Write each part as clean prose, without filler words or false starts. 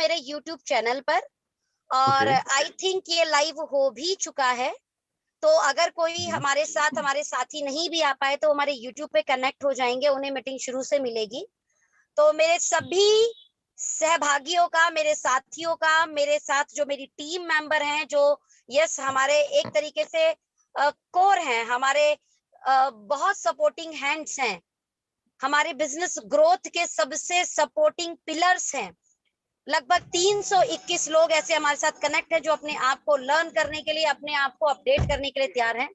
मेरे YouTube channel पर, और आई थिंक ये लाइव हो भी चुका है। तो अगर कोई हमारे साथी नहीं भी आ पाए तो हमारे यूट्यूब पे कनेक्ट हो जाएंगे, उन्हें मीटिंग शुरू से मिलेगी। तो मेरे सभी सहभागियों का, मेरे साथियों का, मेरे साथ जो मेरी टीम मेंबर हैं, जो यस हमारे एक तरीके से कोर हैं, हमारे बहुत सपोर्टिंग हैंड्स हैं, हमारे बिजनेस ग्रोथ के सबसे सपोर्टिंग पिलर्स हैं। लगभग 321 लोग ऐसे हमारे साथ कनेक्ट है जो अपने आप को लर्न करने के लिए, अपने आप को अपडेट करने के लिए तैयार हैं।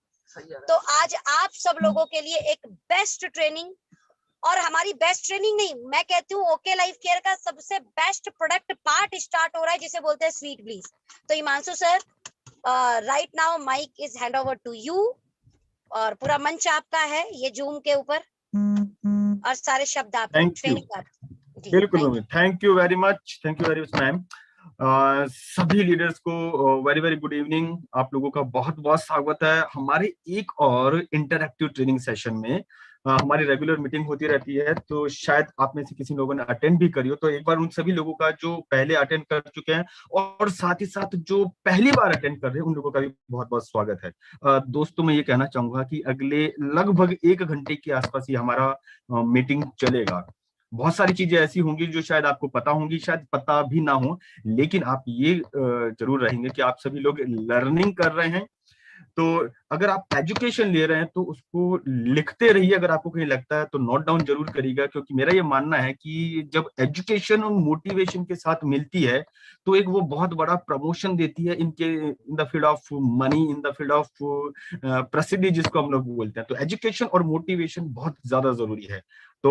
तो आज आप सब लोगों के लिए एक बेस्ट ट्रेनिंग, और हमारी बेस्ट ट्रेनिंग नहीं, मैं कहती हूँ ओके लाइफ केयर का सबसे बेस्ट प्रोडक्ट पार्ट स्टार्ट हो रहा है, जिसे बोलते हैं स्वीट ब्लीस। तो Himanshu sir, right now mic is hand over to you, और पूरा मंच आपका है ये जूम के ऊपर, और सारे शब्द आपके ट्रेनिंग आप। बिल्कुल, thank you very much ma'am. सभी लीडर्स को वेरी वेरी गुड इवनिंग। आप लोगों का बहुत बहुत स्वागत है हमारे एक और इंटरैक्टिव ट्रेनिंग सेशन में। हमारी रेगुलर मीटिंग होती रहती है, तो शायद आप में से किसी लोगों ने अटेंड भी करी हो, तो एक बार उन सभी लोगों का जो पहले अटेंड कर चुके हैं और साथ ही साथ जो पहली बार अटेंड कर रहे हैं उन लोगों का भी बहुत बहुत स्वागत है। दोस्तों, मैं ये कहना चाहूंगा कि अगले लगभग 1 घंटे के आसपास ही हमारा मीटिंग चलेगा। बहुत सारी चीजें ऐसी होंगी जो शायद आपको पता होंगी, शायद पता भी ना हो, लेकिन आप ये जरूर रहेंगे कि आप सभी लोग लर्निंग कर रहे हैं। तो अगर आप एजुकेशन ले रहे हैं तो उसको लिखते रहिए, अगर आपको कहीं लगता है तो नोट डाउन जरूर करिएगा, क्योंकि मेरा ये मानना है कि जब एजुकेशन और मोटिवेशन के साथ मिलती है तो एक वो बहुत बड़ा प्रमोशन देती है in the field of money, in the field of प्रसिद्धि जिसको हम लोग बोलते हैं। तो एजुकेशन और मोटिवेशन बहुत ज्यादा जरूरी है। तो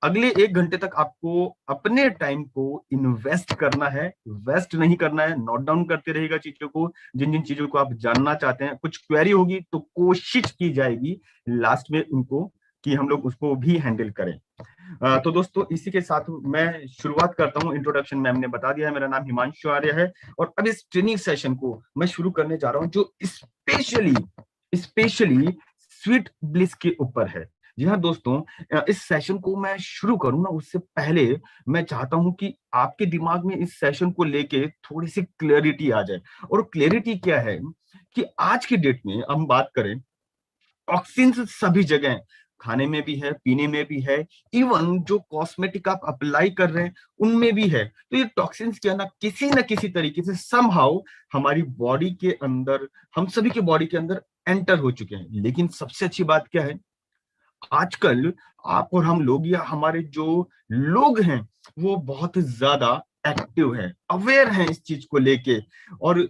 अगले 1 घंटे तक आपको अपने टाइम को इन्वेस्ट करना है, वेस्ट नहीं करना है। नोट डाउन करते रहेगा चीजों को, जिन जिन चीजों को आप जानना चाहते हैं। कुछ क्वेरी होगी तो कोशिश की जाएगी लास्ट में उनको कि हम लोग उसको भी हैंडल करें। तो दोस्तों, इसी के साथ मैं शुरुआत करता हूं। इंट्रोडक्शन मैम ने बता दिया है, मेरा नाम हिमांशु आर्य है, और अब इस ट्रेनिंग सेशन को मैं शुरू करने जा रहा हूं जो स्पेशली स्वीट ब्लिस के ऊपर है। जी हाँ दोस्तों, इस सेशन को मैं शुरू करूं ना, उससे पहले मैं चाहता हूं कि आपके दिमाग में इस सेशन को लेके थोड़ी सी क्लैरिटी आ जाए। और क्लैरिटी क्या है कि आज की डेट में हम बात करें, टॉक्सिन्स सभी जगह हैं, खाने में भी है, पीने में भी है, इवन जो कॉस्मेटिक आप अप्लाई कर रहे हैं उनमें भी है। तो ये टॉक्सिन्स क्या ना किसी तरीके से समहाउ हमारी बॉडी के अंदर, हम सभी के बॉडी के अंदर एंटर हो चुके हैं। लेकिन सबसे अच्छी बात क्या है, आजकल आप और हम लोग या हमारे जो लोग हैं वो बहुत ज्यादा एक्टिव हैं, अवेयर हैं इस चीज को लेके, और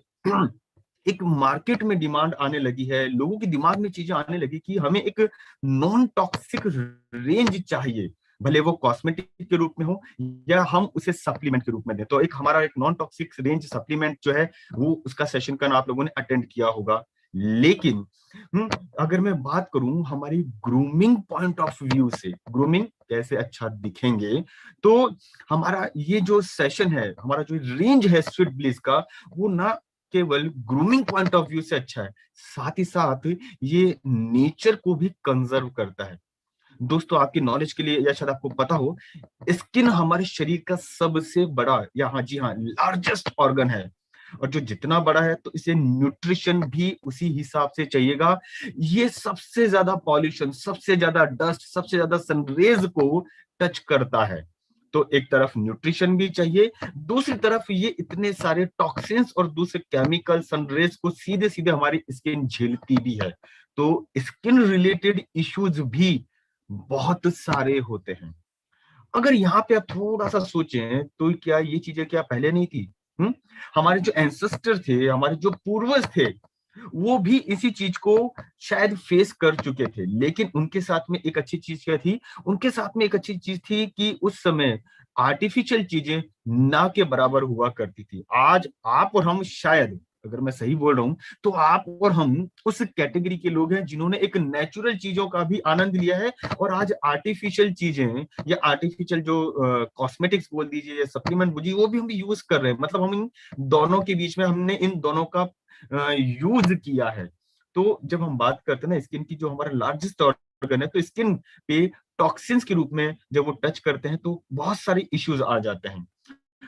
एक मार्केट में डिमांड आने लगी है, लोगों के दिमाग में चीजें आने लगी कि हमें एक नॉन टॉक्सिक रेंज चाहिए, भले वो कॉस्मेटिक के रूप में हो या हम उसे सप्लीमेंट के रूप में दें। तो एक हमारा एक नॉन टॉक्सिक रेंज सप्लीमेंट जो है वो, उसका सेशन का आप लोगों ने अटेंड किया होगा। लेकिन अगर मैं बात करूं हमारी ग्रूमिंग पॉइंट ऑफ व्यू से, ग्रूमिंग कैसे अच्छा दिखेंगे, तो हमारा ये जो सेशन है, हमारा जो रेंज है स्वीट ब्लिस का, वो ना केवल ग्रूमिंग पॉइंट ऑफ व्यू से अच्छा है, साथ ही साथ ये नेचर को भी कंजर्व करता है। दोस्तों, आपकी नॉलेज के लिए या शायद आपको पता हो, स्किन हमारे शरीर का सबसे बड़ा, या हाँ जी हाँ, लार्जेस्ट ऑर्गन है, और जो जितना बड़ा है तो इसे न्यूट्रिशन भी उसी हिसाब से चाहिएगा। ये सबसे ज्यादा पॉल्यूशन, सबसे ज्यादा डस्ट, सबसे ज्यादा सनरेज को टच करता है। तो एक तरफ न्यूट्रिशन भी चाहिए, दूसरी तरफ ये इतने सारे टॉक्सिन्स और दूसरे केमिकल सनरेज को सीधे सीधे हमारी स्किन झेलती भी है। तो स्किन रिलेटेड इश्यूज भी बहुत सारे होते हैं। अगर यहाँ पे आप थोड़ा सा सोचें तो क्या ये चीजें क्या पहले नहीं थी? हमारे जो एंसेस्टर थे, हमारे जो पूर्वज थे, वो भी इसी चीज को शायद फेस कर चुके थे। लेकिन उनके साथ में एक अच्छी चीज क्या थी? उनके साथ में एक अच्छी चीज थी कि उस समय आर्टिफिशियल चीजें ना के बराबर हुआ करती थी। आज आप और हम, शायद अगर मैं सही बोल रहा हूं, तो आप और हम उस कैटेगरी के लोग हैं जिन्होंने एक नेचुरल चीजों का भी आनंद लिया है, और आज आर्टिफिशियल चीजें या आर्टिफिशियल जो कॉस्मेटिक्स बोल दीजिए या सप्लीमेंट बोलिए, वो भी हम यूज कर रहे हैं। मतलब हम इन दोनों के बीच में, हमने इन दोनों का यूज किया है। तो जब हम बात करते हैं ना स्किन की, जो हमारा लार्जेस्ट ऑर्गन है, तो स्किन पे टॉक्सिन्स के रूप में जब वो टच करते हैं तो बहुत सारे इश्यूज आ जाते हैं।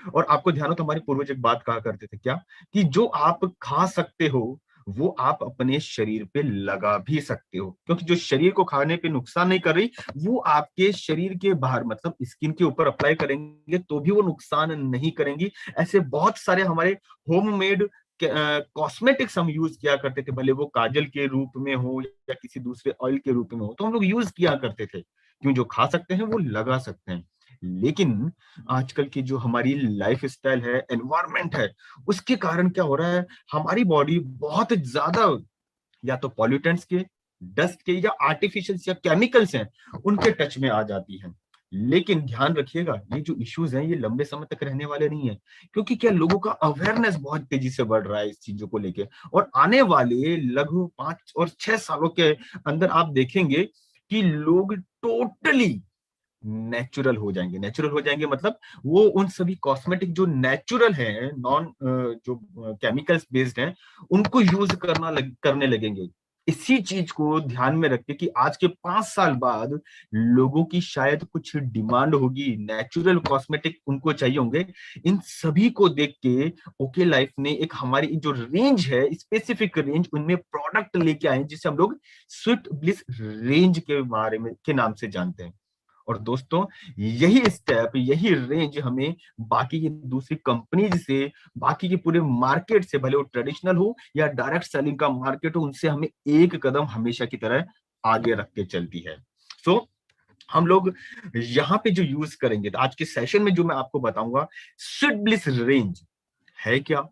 और आपको ध्यान हो तो हमारे पूर्वज एक बात कहा करते थे, क्या, कि जो आप खा सकते हो वो आप अपने शरीर पे लगा भी सकते हो, क्योंकि जो शरीर को खाने पे नुकसान नहीं कर रही वो आपके शरीर के बाहर मतलब स्किन के ऊपर अप्लाई करेंगे तो भी वो नुकसान नहीं करेंगी। ऐसे बहुत सारे हमारे होममेड कॉस्मेटिक्स हम यूज किया करते थे, भले वो काजल के रूप में हो या किसी दूसरे ऑयल के रूप में हो, तो हम लोग यूज किया करते थे, क्यों, जो खा सकते हैं वो लगा सकते हैं। लेकिन आजकल की जो हमारी लाइफ स्टाइल है, एनवायरमेंट है, उसके कारण क्या हो रहा है, हमारी बॉडी बहुत ज्यादा या तो पॉल्यूटेंट्स के, डस्ट के, या आर्टिफिशियल या केमिकल्स हैं उनके टच में आ जाती है। लेकिन ध्यान रखिएगा, ये जो इश्यूज हैं ये लंबे समय तक रहने वाले नहीं है, क्योंकि क्या, लोगों का अवेयरनेस बहुत तेजी से बढ़ रहा है इस चीजों को लेके, और आने वाले लगभग 5 और 6 सालों के अंदर आप देखेंगे कि लोग टोटली नेचुरल हो जाएंगे। नेचुरल हो जाएंगे मतलब वो उन सभी कॉस्मेटिक जो नेचुरल है, नॉन जो केमिकल्स बेस्ड हैं, उनको यूज करने लगेंगे। इसी चीज को ध्यान में रख के कि आज के 5 साल बाद लोगों की शायद कुछ डिमांड होगी, नेचुरल कॉस्मेटिक उनको चाहिए होंगे। इन सभी को देख के ओके लाइफ ने एक हमारी जो रेंज है, स्पेसिफिक रेंज, उनमें प्रोडक्ट लेके आए जिसे हम लोग स्वीट ब्लिस रेंज के बारे में के नाम से जानते हैं। और दोस्तों, यही स्टेप, यही रेंज हमें बाकी की दूसरी कंपनीज से, बाकी के पूरे मार्केट से, भले वो ट्रेडिशनल हो या डायरेक्ट सेलिंग का मार्केट हो, उनसे हमें एक कदम हमेशा की तरह आगे रख के चलती है। सो हम लोग यहाँ पे जो यूज करेंगे, तो आज के सेशन में जो मैं आपको बताऊंगा, स्वीट ब्लिस रेंज है क्या,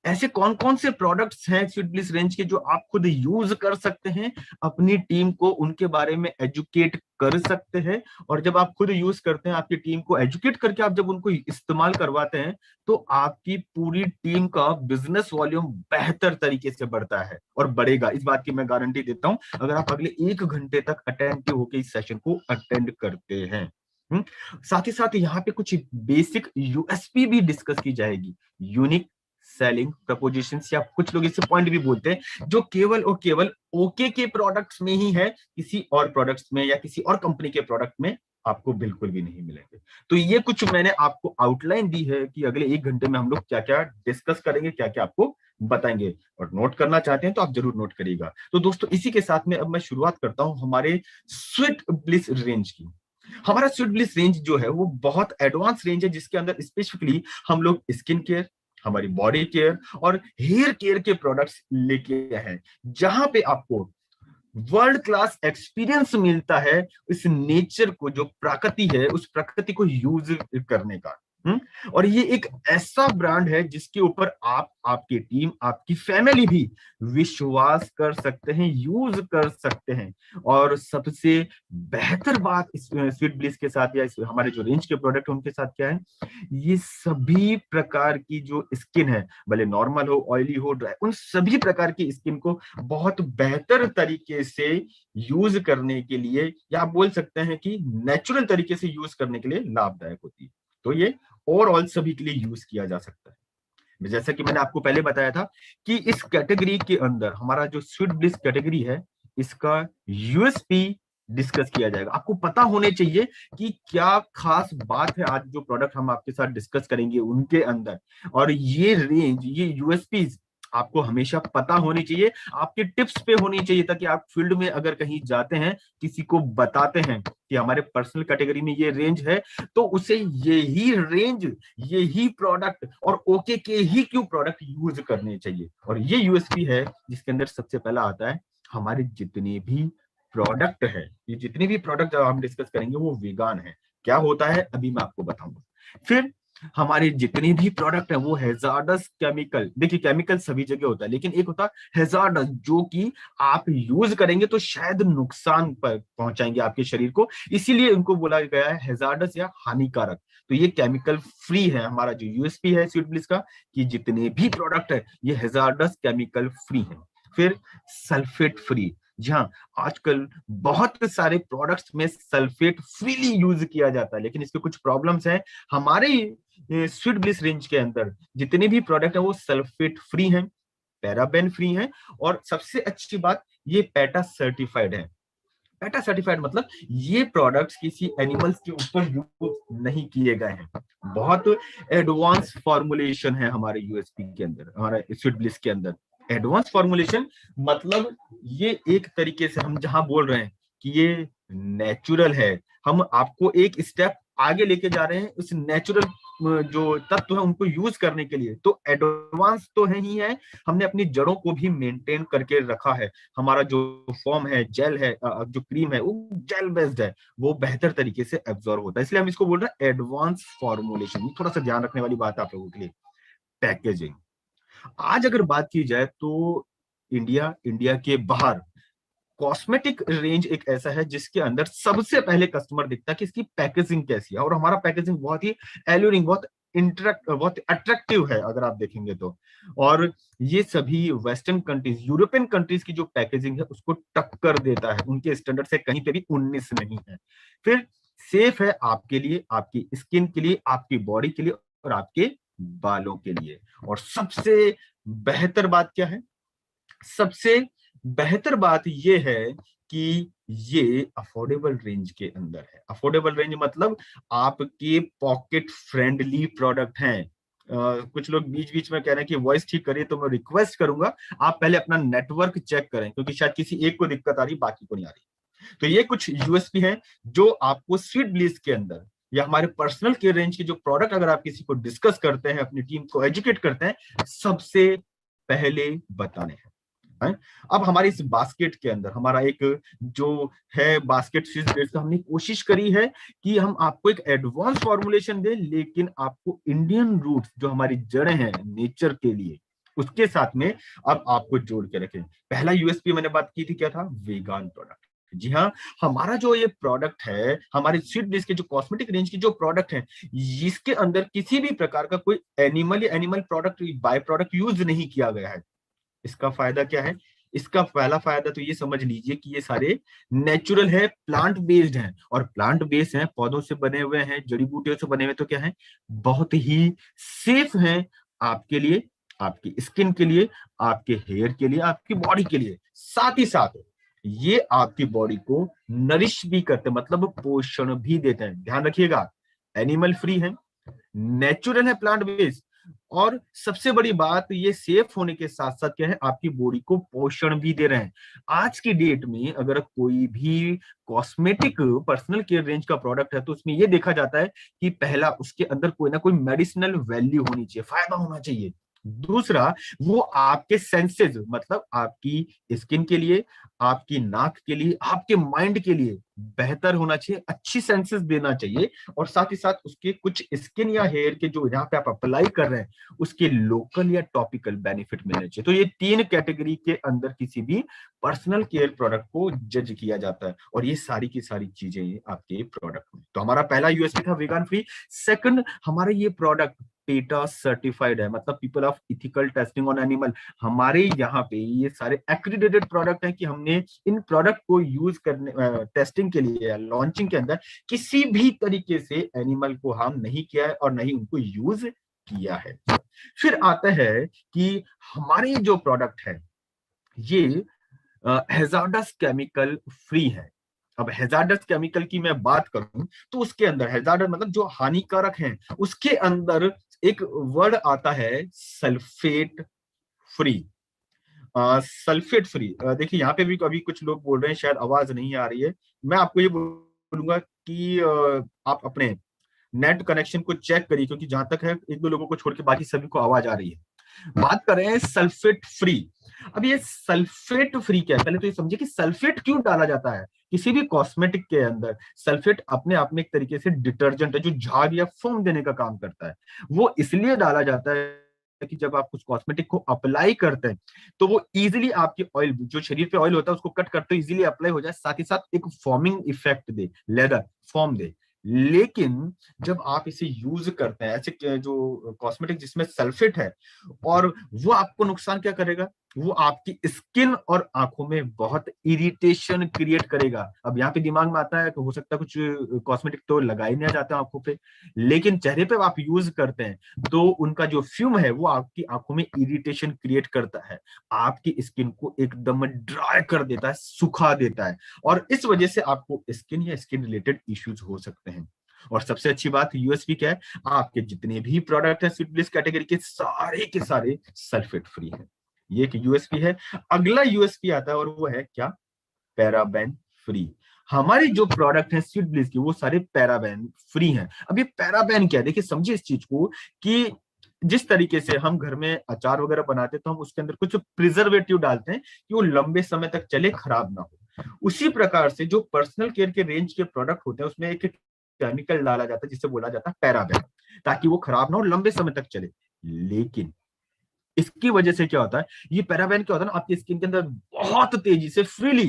ऐसे कौन कौन से प्रोडक्ट्स हैं स्वीट ब्लिस रेंज के जो आप खुद यूज कर सकते हैं, अपनी टीम को उनके बारे में एजुकेट कर सकते हैं। और जब आप खुद यूज करते हैं, आपकी टीम को एजुकेट करके आप जब उनको इस्तेमाल करवाते हैं, तो आपकी पूरी टीम का बिजनेस वॉल्यूम बेहतर तरीके से बढ़ता है और बढ़ेगा। इस बात की मैं गारंटी देता हूं, अगर आप अगले 1 घंटे तक अटेंटिव होकर इस सेशन को अटेंड करते हैं। साथ ही साथ यहाँ पे कुछ बेसिक यूएसपी भी डिस्कस की जाएगी, यूनिक सेलिंग प्रपोजिशंस, या कुछ लोग इसे पॉइंट भी बोलते हैं, जो केवल और केवल ओके के प्रोडक्ट्स में ही है, किसी और प्रोडक्ट्स में या किसी और कंपनी के प्रोडक्ट में आपको बिल्कुल भी नहीं मिलेंगे। तो ये कुछ मैंने आपको आउटलाइन दी है कि अगले 1 घंटे में हम लोग क्या क्या डिस्कस करेंगे, क्या क्या आपको बताएंगे, और नोट करना चाहते हैं तो आप जरूर नोट करिएगा। तो दोस्तों, इसी के साथ में अब मैं शुरुआत करता हूं हमारे स्वीट ब्लिस रेंज की। हमारा स्वीट ब्लिस रेंज जो है वो बहुत एडवांस रेंज है, जिसके अंदर स्पेसिफिकली हम लोग स्किन केयर, हमारी बॉडी केयर और हेयर केयर के प्रोडक्ट्स लेके हैं, जहां पे आपको वर्ल्ड क्लास एक्सपीरियंस मिलता है इस नेचर को, जो प्रकृति है उस प्रकृति को यूज करने का। और ये एक ऐसा ब्रांड है जिसके ऊपर आप, आपकी टीम, आपकी फैमिली भी विश्वास कर सकते हैं, यूज कर सकते हैं। और सबसे बेहतर बात इस स्वीट ब्लिस के साथ या इस हमारे जो रेंज के प्रोडक्ट है उनके साथ क्या है, ये सभी प्रकार की जो स्किन है, भले नॉर्मल हो, ऑयली हो, ड्राई, उन सभी प्रकार की स्किन को बहुत बेहतर तरीके से यूज करने के लिए, या आप बोल सकते हैं कि नेचुरल तरीके से यूज करने के लिए लाभदायक होती है। तो ये ओवरऑल सभी के लिए यूज किया जा सकता है। जैसा कि मैंने आपको पहले बताया था कि इस कैटेगरी के अंदर हमारा जो स्वीट ब्लिस कैटेगरी है, इसका यूएसपी डिस्कस किया जाएगा। आपको पता होने चाहिए कि क्या खास बात है आज जो प्रोडक्ट हम आपके साथ डिस्कस करेंगे उनके अंदर, और ये रेंज, ये यूएसपी आपको हमेशा पता होनी चाहिए, आपके टिप्स पे होनी चाहिए, ताकि आप फील्ड में अगर कहीं जाते हैं, किसी को बताते हैं कि हमारे पर्सनल कैटेगरी में ये रेंज है, तो उसे यही रेंज, यही प्रोडक्ट और ओके के ही क्यों प्रोडक्ट यूज करने चाहिए। और ये यूएसपी है जिसके अंदर सबसे पहला आता है, हमारे जितने भी प्रोडक्ट है, ये जितने भी प्रोडक्ट हम डिस्कस करेंगे वो वीगान है। क्या होता है अभी मैं आपको बताऊंगा। फिर हमारे जितने भी प्रोडक्ट है वो हैजार्डस केमिकल, देखिए केमिकल सभी जगह होता है, लेकिन एक होता है हैजार्डस, जो कि आप यूज करेंगे तो शायद नुकसान पर पहुंचाएंगे आपके शरीर को, इसीलिए उनको बोला गया है हैजार्डस या हानिकारक। तो ये केमिकल फ्री है, हमारा जो यूएसपी है स्वीट ब्लिस का, कि जितने भी प्रोडक्ट है ये हैजार्डस केमिकल फ्री है। फिर सल्फेट फ्री, जी हाँ, आजकल बहुत सारे प्रोडक्ट्स में सल्फेट फ्रीली यूज किया जाता है, लेकिन इसके कुछ प्रॉब्लम्स हैं। हमारे स्वीट ब्लिस रेंज के अंदर जितने भी प्रोडक्ट है वो सल्फेट फ्री हैं, पैराबेन फ्री हैं, और सबसे अच्छी बात, ये पेटा सर्टिफाइड है। पेटा सर्टिफाइड मतलब ये प्रोडक्ट्स किसी एनिमल्स के ऊपर यूज नहीं किए गए हैं। बहुत एडवांस फॉर्मुलेशन है हमारे यूएसपी के अंदर, हमारे स्वीट ब्लिस के अंदर। एडवांस फॉर्मुलेशन मतलब ये एक तरीके से हम जहां बोल रहे हैं कि ये नेचुरल है, हम आपको एक स्टेप आगे लेके जा रहे हैं उस नेचुरल जो तत्व है उनको यूज करने के लिए। तो एडवांस तो है ही है, हमने अपनी जड़ों को भी मेंटेन करके रखा है। हमारा जो फॉर्म है, जेल है, जो क्रीम है, वो जेल बेस्ड है, वो बेहतर तरीके से एब्जॉर्ब होता है, इसलिए हम इसको बोल रहे हैं एडवांस फॉर्मुलेशन। थोड़ा सा ध्यान रखने वाली बात है आप लोगों के लिए। पैकेजिंग, आज अगर बात की जाए तो इंडिया के बाहर कॉस्मेटिक रेंज एक ऐसा है जिसके अंदर सबसे पहले कस्टमर दिखता है कि इसकी पैकेजिंग कैसी है। और हमारा पैकेजिंग बहुत ही एल्यूरिंग, बहुत अट्रैक्टिव है अगर आप देखेंगे तो। और ये सभी वेस्टर्न कंट्रीज, यूरोपियन कंट्रीज की जो पैकेजिंग है उसको टक्कर देता है, उनके स्टैंडर्ड से कहीं पे भी 19 नहीं है। फिर सेफ है आपके लिए, आपकी स्किन के लिए, आपकी बॉडी के लिए और आपके बालों के लिए। और सबसे बेहतर बात क्या है? सबसे बेहतर बात यह है कि ये अफोर्डेबल रेंज के अंदर है। अफोर्डेबल रेंज मतलब आपके पॉकेट फ्रेंडली प्रोडक्ट हैं। कुछ लोग बीच बीच में कह रहे हैं कि वॉइस ठीक करिए, तो मैं रिक्वेस्ट करूंगा आप पहले अपना नेटवर्क चेक करें, क्योंकि शायद किसी एक को दिक्कत आ रही, बाकी को नहीं आ रही। तो ये कुछ यूएसपी हैं जो आपको स्वीट ब्लिस के अंदर या हमारे पर्सनल केयर रेंज के जो प्रोडक्ट अगर आप किसी को डिस्कस करते हैं, अपनी टीम को एजुकेट करते हैं, सबसे पहले बताने हैं। अब हमारी इस बास्केट के अंदर हमारा एक जो है बास्केट स्विस ब्लेड का, हमने कोशिश करी है कि हम आपको एक एडवांस फॉर्मुलेशन दें, लेकिन आपको इंडियन रूट्स जो हमारी जड़ें हैं नेचर के लिए, उसके साथ में अब आपको जोड़ के रखें। पहला यूएसपी मैंने बात की थी, क्या था? वेगान प्रोडक्ट। जी हाँ, हमारा जो ये प्रोडक्ट है, हमारे स्वीट ब्लिस के जो कॉस्मेटिक रेंज की जो प्रोडक्ट है, इसके अंदर किसी भी प्रकार का कोई एनिमल या animal product, by product use नहीं किया गया है। इसका फायदा क्या है? इसका पहला फायदा तो ये समझ लीजिए कि ये सारे नेचुरल है, प्लांट बेस्ड हैं। और प्लांट बेस्ड हैं, पौधों से बने हुए हैं, जड़ी बूटियों से बने हुए, तो क्या है? बहुत ही सेफ हैं आपके लिए, आपकी स्किन के लिए, आपके हेयर के लिए, आपकी बॉडी के लिए। साथ ही साथ ये आपकी बॉडी को नरिश भी करते हैं, मतलब पोषण भी देते हैं। ध्यान रखिएगा, एनिमल फ्री है, नेचुरल है, प्लांट बेस्ड, और सबसे बड़ी बात ये सेफ होने के साथ साथ क्या है? आपकी बॉडी को पोषण भी दे रहे हैं। आज की डेट में अगर कोई भी कॉस्मेटिक पर्सनल केयर रेंज का प्रोडक्ट है तो उसमें ये देखा जाता है कि पहला, उसके अंदर कोई ना कोई मेडिसिनल वैल्यू होनी चाहिए, फायदा होना चाहिए। दूसरा, वो आपके सेंसेस, मतलब आपकी स्किन के लिए, आपकी नाक के लिए, आपके माइंड के लिए बेहतर होना चाहिए, अच्छी सेंसेस देना चाहिए। और साथ ही साथ उसके कुछ स्किन या हेयर के जो यहाँ पे आप अप्लाई कर रहे हैं उसके लोकल या टॉपिकल बेनिफिट मिलने चाहिए। तो ये 3 कैटेगरी के अंदर किसी भी पर्सनल केयर प्रोडक्ट को जज किया जाता है, और ये सारी की सारी चीजें आपके प्रोडक्ट में। तो हमारा पहला यूएसपी था वेगान फ्री। सेकंड, हमारे ये प्रोडक्ट पेटा सर्टिफाइड है, मतलब people of ethical testing on animal. हमारे यहाँ पे ये सारे एक्रीडेटेड प्रोडक्ट हैं कि हमने इन प्रोडक्ट को यूज करने, टेस्टिंग के लिए, लॉन्चिंग के अंदर किसी भी तरीके से एनिमल को हार्म नहीं किया है और नहीं उनको यूज किया है। फिर आता है कि हमारे जो प्रोडक्ट है ये हैजार्डस केमिकल फ्री है। अब हैजार्डस केमिकल की मैं बात करूं तो उसके अंदर हैजार्डस मतलब जो हानिकारक हैं, उसके अंदर एक वर्ड आता है सल्फेट फ्री। सल्फेट फ्री, देखिए यहाँ पे भी कभी कुछ लोग बोल रहे हैं, शायद आवाज नहीं आ रही है। मैं आपको ये बोलूंगा कि आप अपने नेट कनेक्शन को चेक करिए, क्योंकि जहां तक है एक दो लोगों को छोड़ के बाकी सभी को आवाज आ रही है। बात कर रहे हैं सल्फेट फ्री। अब ये सल्फेट फ्री क्या है? पहले तो ये समझिए कि सल्फेट क्यों डाला जाता है किसी भी कॉस्मेटिक के अंदर। सल्फेट अपने आप में एक तरीके से डिटर्जेंट है जो झाग या फोम देने का काम करता है। वो इसलिए डाला जाता है कि जब आप उस कॉस्मेटिक को अप्लाई करते हैं तो वो इजीली आपके ऑयल, जो शरीर पे ऑयल होता है उसको कट करते इजीली अप्लाई हो जाए, साथ ही साथ एक फॉर्मिंग इफेक्ट दे, लेदर फॉर्म दे। लेकिन जब आप इसे यूज करते हैं ऐसे जो कॉस्मेटिक जिसमें सल्फेट है, और वो आपको नुकसान क्या करेगा? वो आपकी स्किन और आंखों में बहुत इरिटेशन क्रिएट करेगा। अब यहाँ पे दिमाग में आता है कि हो सकता है कुछ कॉस्मेटिक तो लगा ही नहीं जाता आंखों पे, लेकिन चेहरे पे आप यूज करते हैं तो उनका जो फ्यूम है वो आपकी आंखों में इरिटेशन क्रिएट करता है, आपकी स्किन को एकदम ड्राई कर देता है, सुखा देता है, और इस वजह से आपको स्किन या स्किन रिलेटेड इश्यूज हो सकते हैं। और सबसे अच्छी बात यूएसपी क्या है, आपके जितने भी प्रोडक्ट है स्वीट ब्लिस कैटेगरी के सारे सल्फेट फ्री है। ये एक यूएसपी है। अगला यूएसपी आता है और वो है क्या, पैराबेन फ्री। हमारी जो प्रोडक्ट है स्वीट ब्लिस की वो सारे पैराबेन फ्री हैं। अब ये पैराबेन क्या है, देखिए समझिए इस चीज को कि जिस तरीके से हम घर में अचार वगैरह बनाते हैं तो हम उसके अंदर कुछ प्रिजर्वेटिव डालते हैं कि वो लंबे समय तक चले, खराब ना हो। उसी प्रकार से जो पर्सनल केयर के रेंज के प्रोडक्ट होते हैं उसमें एक केमिकल डाला जाता है जिसे बोला जाता है पैराबेन, ताकि वो खराब ना हो, लंबे समय तक चले। लेकिन इसकी वजह से क्या होता है, ये पैराबेन क्या होता है ना, आपकी स्किन के अंदर बहुत तेजी से फ्रीली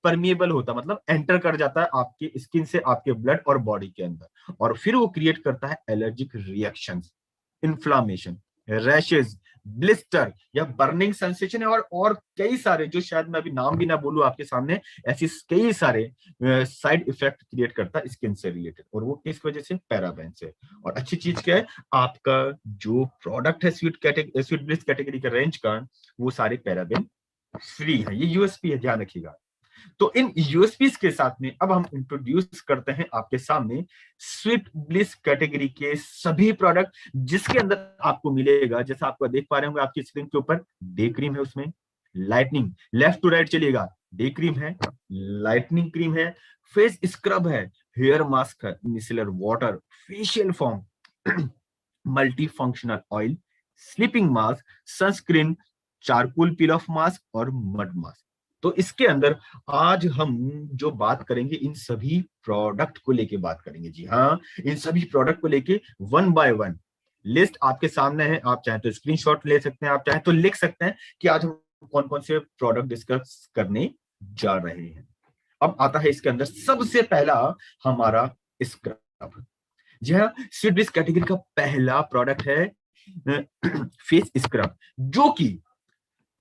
परमिएबल होता है, मतलब एंटर कर जाता है आपकी स्किन से आपके ब्लड और बॉडी के अंदर, और फिर वो क्रिएट करता है allergic reactions, inflammation, rashes, blister या बर्निंग सेंसेशन है, और कई सारे जो शायद मैं अभी नाम भी ना बोलूं आपके सामने, ऐसी कई सारे साइड इफेक्ट क्रिएट करता है स्किन से रिलेटेड, और वो किस वजह से, पैराबेन से। और अच्छी चीज क्या है, आपका जो प्रोडक्ट है स्वीट ब्लिस कैटेगरी का रेंज का, वो सारे पैराबेन फ्री है। ये यूएसपी है, ध्यान रखिएगा। तो इन यूएसपी के साथ में अब हम इंट्रोड्यूस करते हैं आपके सामने स्वीट ब्लिस कैटेगरी के सभी प्रोडक्ट, जिसके अंदर आपको मिलेगा, जैसा आपको देख पा रहे होंगे आपकी स्क्रीन के ऊपर, डे क्रीम है उसमें, लाइटनिंग, लेफ्ट टू राइट चलिएगा, डे क्रीम है, लाइटनिंग क्रीम है, फेस स्क्रब है, हेयर मास्क है, micellar water, facial form, multi functional oil, sleeping mask, sunscreen, charcoal peel of mask और मड मास्क। तो इसके अंदर आज हम जो बात करेंगे इन सभी प्रोडक्ट को लेके बात करेंगे। जी हाँ, इन सभी प्रोडक्ट को लेके वन बाय वन लिस्ट आपके सामने है, आप चाहे तो स्क्रीनशॉट ले सकते हैं, आप चाहे तो लिख सकते हैं कि आज हम कौन कौन से प्रोडक्ट डिस्कस करने जा रहे हैं। अब आता है इसके अंदर सबसे पहला हमारा स्क्रब। जी हाँ, स्वीट ब्लिस कैटेगरी का पहला प्रोडक्ट है फेस स्क्रब, जो कि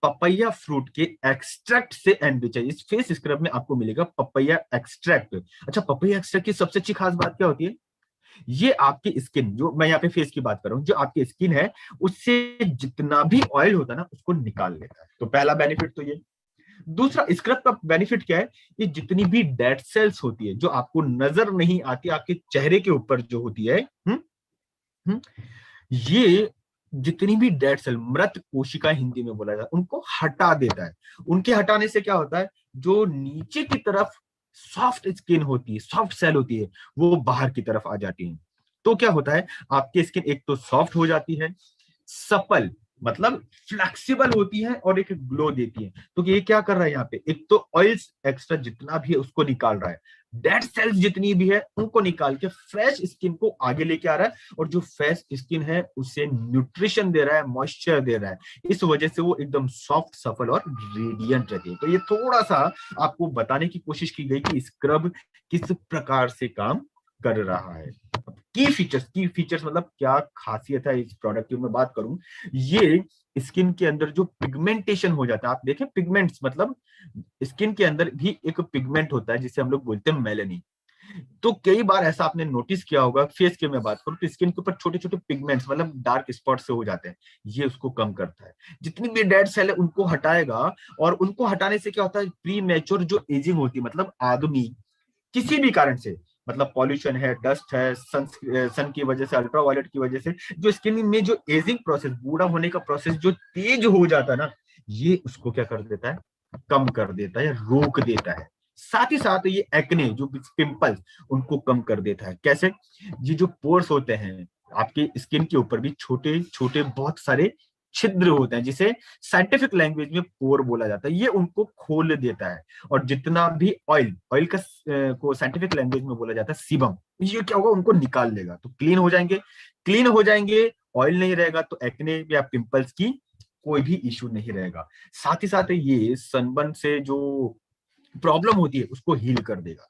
पपैया फ्रूट के एक्सट्रैक्ट से एनरिच है। इस फेस स्क्रब में आपको मिलेगा पपैया एक्सट्रैक्ट। अच्छा, पपैया एक्सट्रैक्ट की सबसे अच्छी खास बात क्या होती है, ये आपकी स्किन, जो मैं यहाँ पे फेस की बात कर रहा हूँ, जो आपकी स्किन है उससे जितना भी ऑयल होता है ना उसको निकाल लेता है। तो पहला बेनिफिट तो ये। दूसरा, स्क्रब का बेनिफिट क्या है, ये जितनी भी डेड सेल्स होती है जो आपको नजर नहीं आती आपके चेहरे के ऊपर जो होती है, हुँ? ये जितनी भी डेड सेल, मृत कोशिका हिंदी में बोला जाता है, उनको हटा देता है। उनके हटाने से क्या होता है, जो नीचे की तरफ सॉफ्ट स्किन होती है, सॉफ्ट सेल होती है, वो बाहर की तरफ आ जाती है। तो क्या होता है, आपकी स्किन एक तो सॉफ्ट हो जाती है, सपल मतलब फ्लेक्सिबल होती है, और एक ग्लो देती है। तो ये क्या कर रहा है यहाँ पे, एक तो ऑयल्स एक्स्ट्रा जितना भी है उसको निकाल रहा है, डेड सेल्स जितनी भी है उनको निकाल के फ्रेश स्किन को आगे लेके आ रहा है, और जो फ्रेश स्किन है उसे न्यूट्रिशन दे रहा है, मॉइस्चर दे रहा है। इस वजह से वो एकदम सॉफ्ट, सफल और रेडियंट रहती है। तो ये थोड़ा सा आपको बताने की कोशिश की गई कि स्क्रब किस प्रकार से काम कर रहा है। की फीचर्स मतलब क्या खासियत है इस प्रोडक्ट की मैं बात करूं, ये स्किन के अंदर जो पिगमेंटेशन हो जाता है, आप देखें पिगमेंट्स मतलब स्किन के अंदर भी एक पिगमेंट होता है जिसे हम लोग बोलते हैं मेलेनिन। तो कई बार ऐसा आपने नोटिस किया होगा, फेस की मैं बात करूं तो स्किन के ऊपर छोटे छोटे पिगमेंट्स मतलब डार्क स्पॉट से हो जाते हैं, ये उसको कम करता है। जितनी भी डेड सेल है उनको हटाएगा, और उनको हटाने से क्या होता है, प्री मैच्योर जो एजिंग होती है, मतलब आदमी किसी भी कारण से, मतलब पॉल्यूशन है, डस्ट है, सन की वजह से, अल्ट्रावायलेट की वजह से जो स्किन में जो एजिंग प्रोसेस, बूढ़ा होने का प्रोसेस जो तेज हो जाता है ना, ये उसको क्या कर देता है, कम कर देता है, रोक देता है। साथ ही साथ ये एक्ने जो पिंपल्स, उनको कम कर देता है। कैसे, ये जो पोर्स होते हैं आपके स्किन के ऊपर भी छोटे छोटे बहुत सारे छिद्र होते हैं, जिसे साइंटिफिक लैंग्वेज में पोर बोला जाता है, ये उनको खोल देता है। और जितना भी ऑयल का को साइंटिफिक लैंग्वेज में बोला जाता है सीबम, ये क्या होगा, उनको निकाल लेगा, तो क्लीन हो जाएंगे, ऑयल नहीं रहेगा, तो एक्ने या पिंपल्स की कोई भी इश्यू नहीं रहेगा। साथ ही साथ ये सनबर्न से जो प्रॉब्लम होती है उसको हील कर देगा।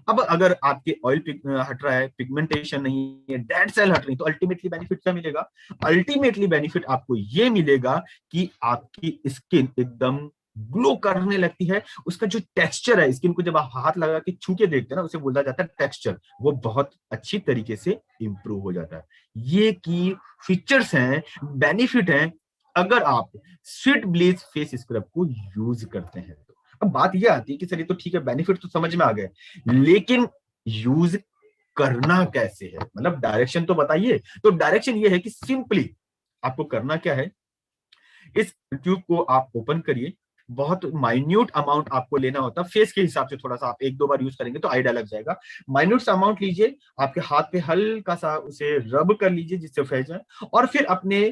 अब अगर आपके ऑयल हट रहा है, पिगमेंटेशन नहीं है, डेड सेल हट रही, तो अल्टीमेटली बेनिफिट क्या मिलेगा? अल्टीमेटली बेनिफिट आपको ये मिलेगा कि आपकी स्किन एकदम ग्लो करने लगती है। उसका जो टेक्सचर है, स्किन को जब आप हाथ लगा के छू के देखते हैं ना, उसे बोला जाता है टेक्सचर, वो बहुत अच्छी तरीके से इंप्रूव हो जाता है। ये की फीचर्स हैं, बेनिफिट हैं, अगर आप स्वीट ब्लीच फेस स्क्रब को यूज करते हैं तो। अब बात ये आती है कि सर ये तो ठीक है, बेनिफिट तो समझ में आ गए, लेकिन यूज करना कैसे है, मतलब डायरेक्शन तो बताइए। तो डायरेक्शन ये है कि सिंपली आपको करना क्या है, इस ट्यूब को आप ओपन करिए, बहुत माइन्यूट अमाउंट आपको लेना होता है, फेस के हिसाब से थोड़ा सा आप एक दो बार यूज करेंगे तो आइडिया लग जाएगा। माइन्यूट सा अमाउंट लीजिए, आपके हाथ पे हल्का सा उसे रब कर लीजिए जिससे फैल जाए, और फिर अपने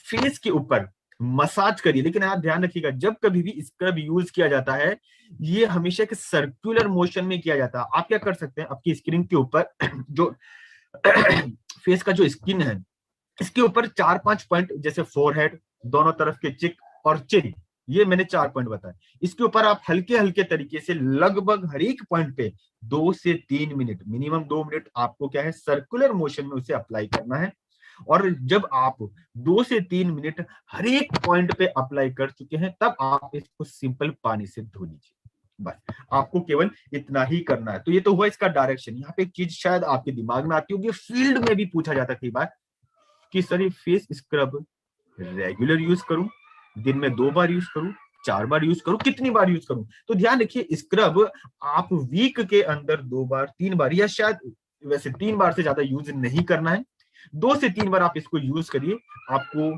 फेस के ऊपर मसाज करिए। लेकिन आप ध्यान रखिएगा, जब कभी भी स्क्रब यूज किया जाता है, ये हमेशा एक सर्कुलर मोशन में किया जाता है। आप क्या कर सकते हैं, आपकी स्क्रीन के ऊपर जो फेस का जो स्किन है, इसके ऊपर 4-5 पॉइंट, जैसे फोरहेड, दोनों तरफ के चिक और चिन, ये मैंने 4 पॉइंट बताए। इसके ऊपर आप हल्के हल्के तरीके से लगभग हर एक पॉइंट पे 2 से 3 मिनट, मिनिमम 2 मिनट आपको क्या है, सर्कुलर मोशन में उसे अप्लाई करना है। और जब आप 2 से 3 मिनट हर एक पॉइंट पे अप्लाई कर चुके हैं, तब आप इसको सिंपल पानी से धो लीजिए। बस आपको केवल इतना ही करना है। तो ये तो हुआ इसका डायरेक्शन। यहाँ पे एक चीज शायद आपके दिमाग में आती होगी, फील्ड में भी पूछा जाता है कई बार कि सर ये फेस स्क्रब रेगुलर यूज करूं, दिन में 2 बार यूज करूं, 4 बार यूज करूं, कितनी बार यूज करूं? तो ध्यान रखिए, स्क्रब आप वीक के अंदर 2 बार 3 बार, या शायद वैसे 3 बार से ज्यादा यूज नहीं करना है। 2 से 3 बार आप इसको यूज करिए, आपको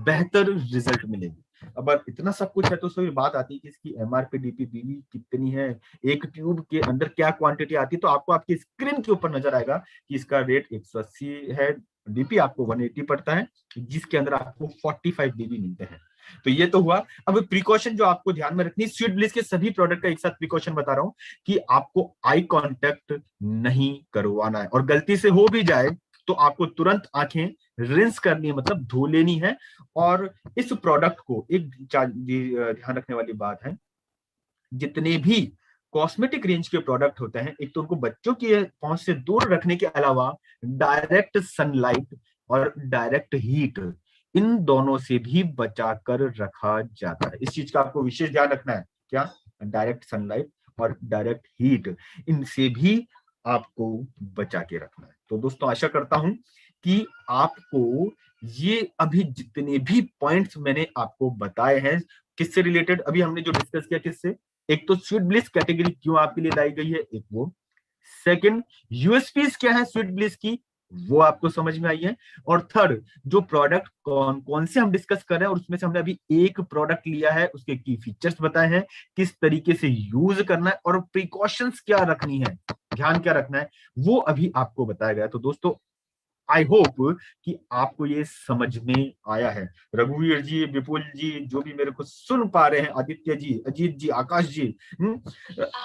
बेहतर रिजल्ट मिलेगी। अब इतना सब कुछ है तो सभी बात आती है कि इसकी एमआरपी डीपीपीवी कितनी है, एक ट्यूब के अंदर क्या क्वांटिटी आती है। तो आपको आपकी स्क्रीन के ऊपर नजर आएगा कि इसका रेट 180 है, डीपी आपको 180 पड़ता है, जिसके अंदर आपको 45 डीबी मिलते हैं। तो ये तो हुआ। अब प्रिकॉशन जो आपको ध्यान में रखनी, स्वीट ब्लिस के सभी प्रोडक्ट का एक साथ प्रिकॉशन बता रहा हूं कि आपको आई कांटेक्ट नहीं करवाना है, और गलती से हो भी जाए तो आपको तुरंत आंखें रिंस करनी है, मतलब धो लेनी है। और इस प्रोडक्ट को एक ध्यान रखने वाली बात है, जितने भी कॉस्मेटिक रेंज के प्रोडक्ट होते हैं, एक तो उनको बच्चों की पहुंच से दूर रखने के अलावा डायरेक्ट सनलाइट और डायरेक्ट हीट, इन दोनों से भी बचा कर रखा जाता है। इस चीज का आपको विशेष ध्यान रखना है। क्या? डायरेक्ट सनलाइट और डायरेक्ट हीट, इनसे भी आपको बचा के रखना है। तो दोस्तों, आशा करता हूं कि आपको ये अभी जितने भी पॉइंट्स मैंने आपको बताए हैं, किससे रिलेटेड, अभी हमने जो डिस्कस किया, किससे, एक तो स्वीट ब्लिस कैटेगरी क्यों आपके लिए लाई गई है, एक वो। सेकंड, यूएसपीज क्या है स्वीट ब्लिस की, वो आपको समझ में आई है। और थर्ड, जो प्रोडक्ट कौन कौन से हम डिस्कस कर रहे हैं, और उसमें से हमने अभी एक प्रोडक्ट लिया है, उसके की फीचर्स बताए हैं, किस तरीके से यूज करना है, और प्रिकॉशंस क्या रखनी है, ध्यान क्या रखना है, वो अभी आपको बताया गया। तो दोस्तों, आई होप कि आपको ये समझ में आया है। रघुवीर जी, विपुल जी, जो भी मेरे को सुन पा रहे हैं, आदित्य जी, अजीत जी, आकाश जी,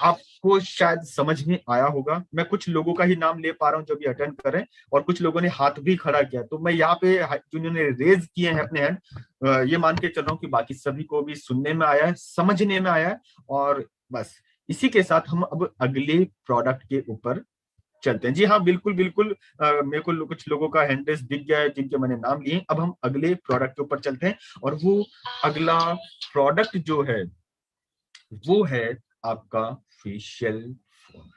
आपको शायद समझ में आया होगा। मैं कुछ लोगों का ही नाम ले पा रहा हूं जो भी अटेंड कर रहे हैं, और कुछ लोगों ने हाथ भी खड़ा किया। तो मैं यहाँ पे जिन्होंने रेज किए हैं अपने हैंड, ये मान के चल रहा हूँ कि बाकी सभी को भी सुनने में आया है, समझने में आया है। और बस इसी के साथ हम अब अगले प्रोडक्ट के ऊपर चलते हैं। जी हाँ, बिल्कुल बिल्कुल, मेरे को कुछ लोगों का हैंड रेस दिख गया है जिनके मैंने नाम लिए। अब हम अगले प्रोडक्ट के ऊपर चलते हैं, और वो अगला प्रोडक्ट जो है वो है आपका फेशियल फोम।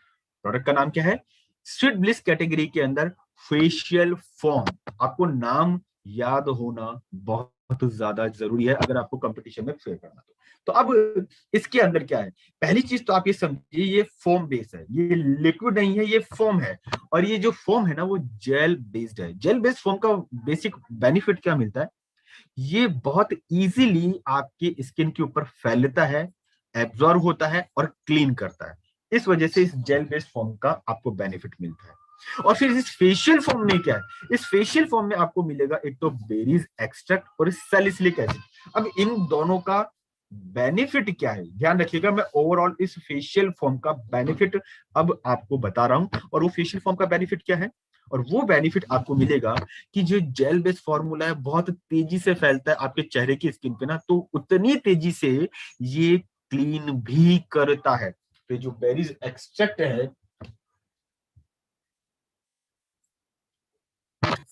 प्रोडक्ट का नाम क्या है? स्वीट ब्लिस कैटेगरी के अंदर फेशियल फोम। आपको नाम याद होना बहुत ज्यादा जरूरी है अगर आपको कंपटीशन में फेयर करना। तो अब इसके अंदर क्या है, पहली चीज तो आप ये समझिए, ये फोम बेस है, ये लिक्विड नहीं है, ये फोम है। और ये जो फोम है ना, वो जेल बेस्ड है। जेल बेस्ड फोम का बेसिक बेनिफिट क्या मिलता है, ये बहुत इजीली आपके स्किन के ऊपर फैलता है, एब्जॉर्ब होता है और क्लीन करता है। इस वजह से इस जेल बेस्ड फॉर्म का आपको बेनिफिट मिलता है। और फिर इस फेशियल फॉर्म में क्या है, इस फेशियल फॉर्म में आपको मिलेगा एक तो बेरीज एक्सट्रैक्ट और सैलिसिलिक एसिड। अब इन दोनों का बेनिफिट क्या है, ध्यान रखिएगा, मैं ओवरऑल इस फेशियल फॉर्म का बेनिफिट अब आपको बता रहा हूं। और वो फेशियल फॉर्म का बेनिफिट क्या है, और वो बेनिफिट आपको मिलेगा कि जो जेल बेस्ड फॉर्मूला है बहुत तेजी से फैलता है आपके चेहरे की स्किन पे ना, तो उतनी तेजी से ये क्लीन भी करता है। तो जो बेरीज एक्सट्रैक्ट है,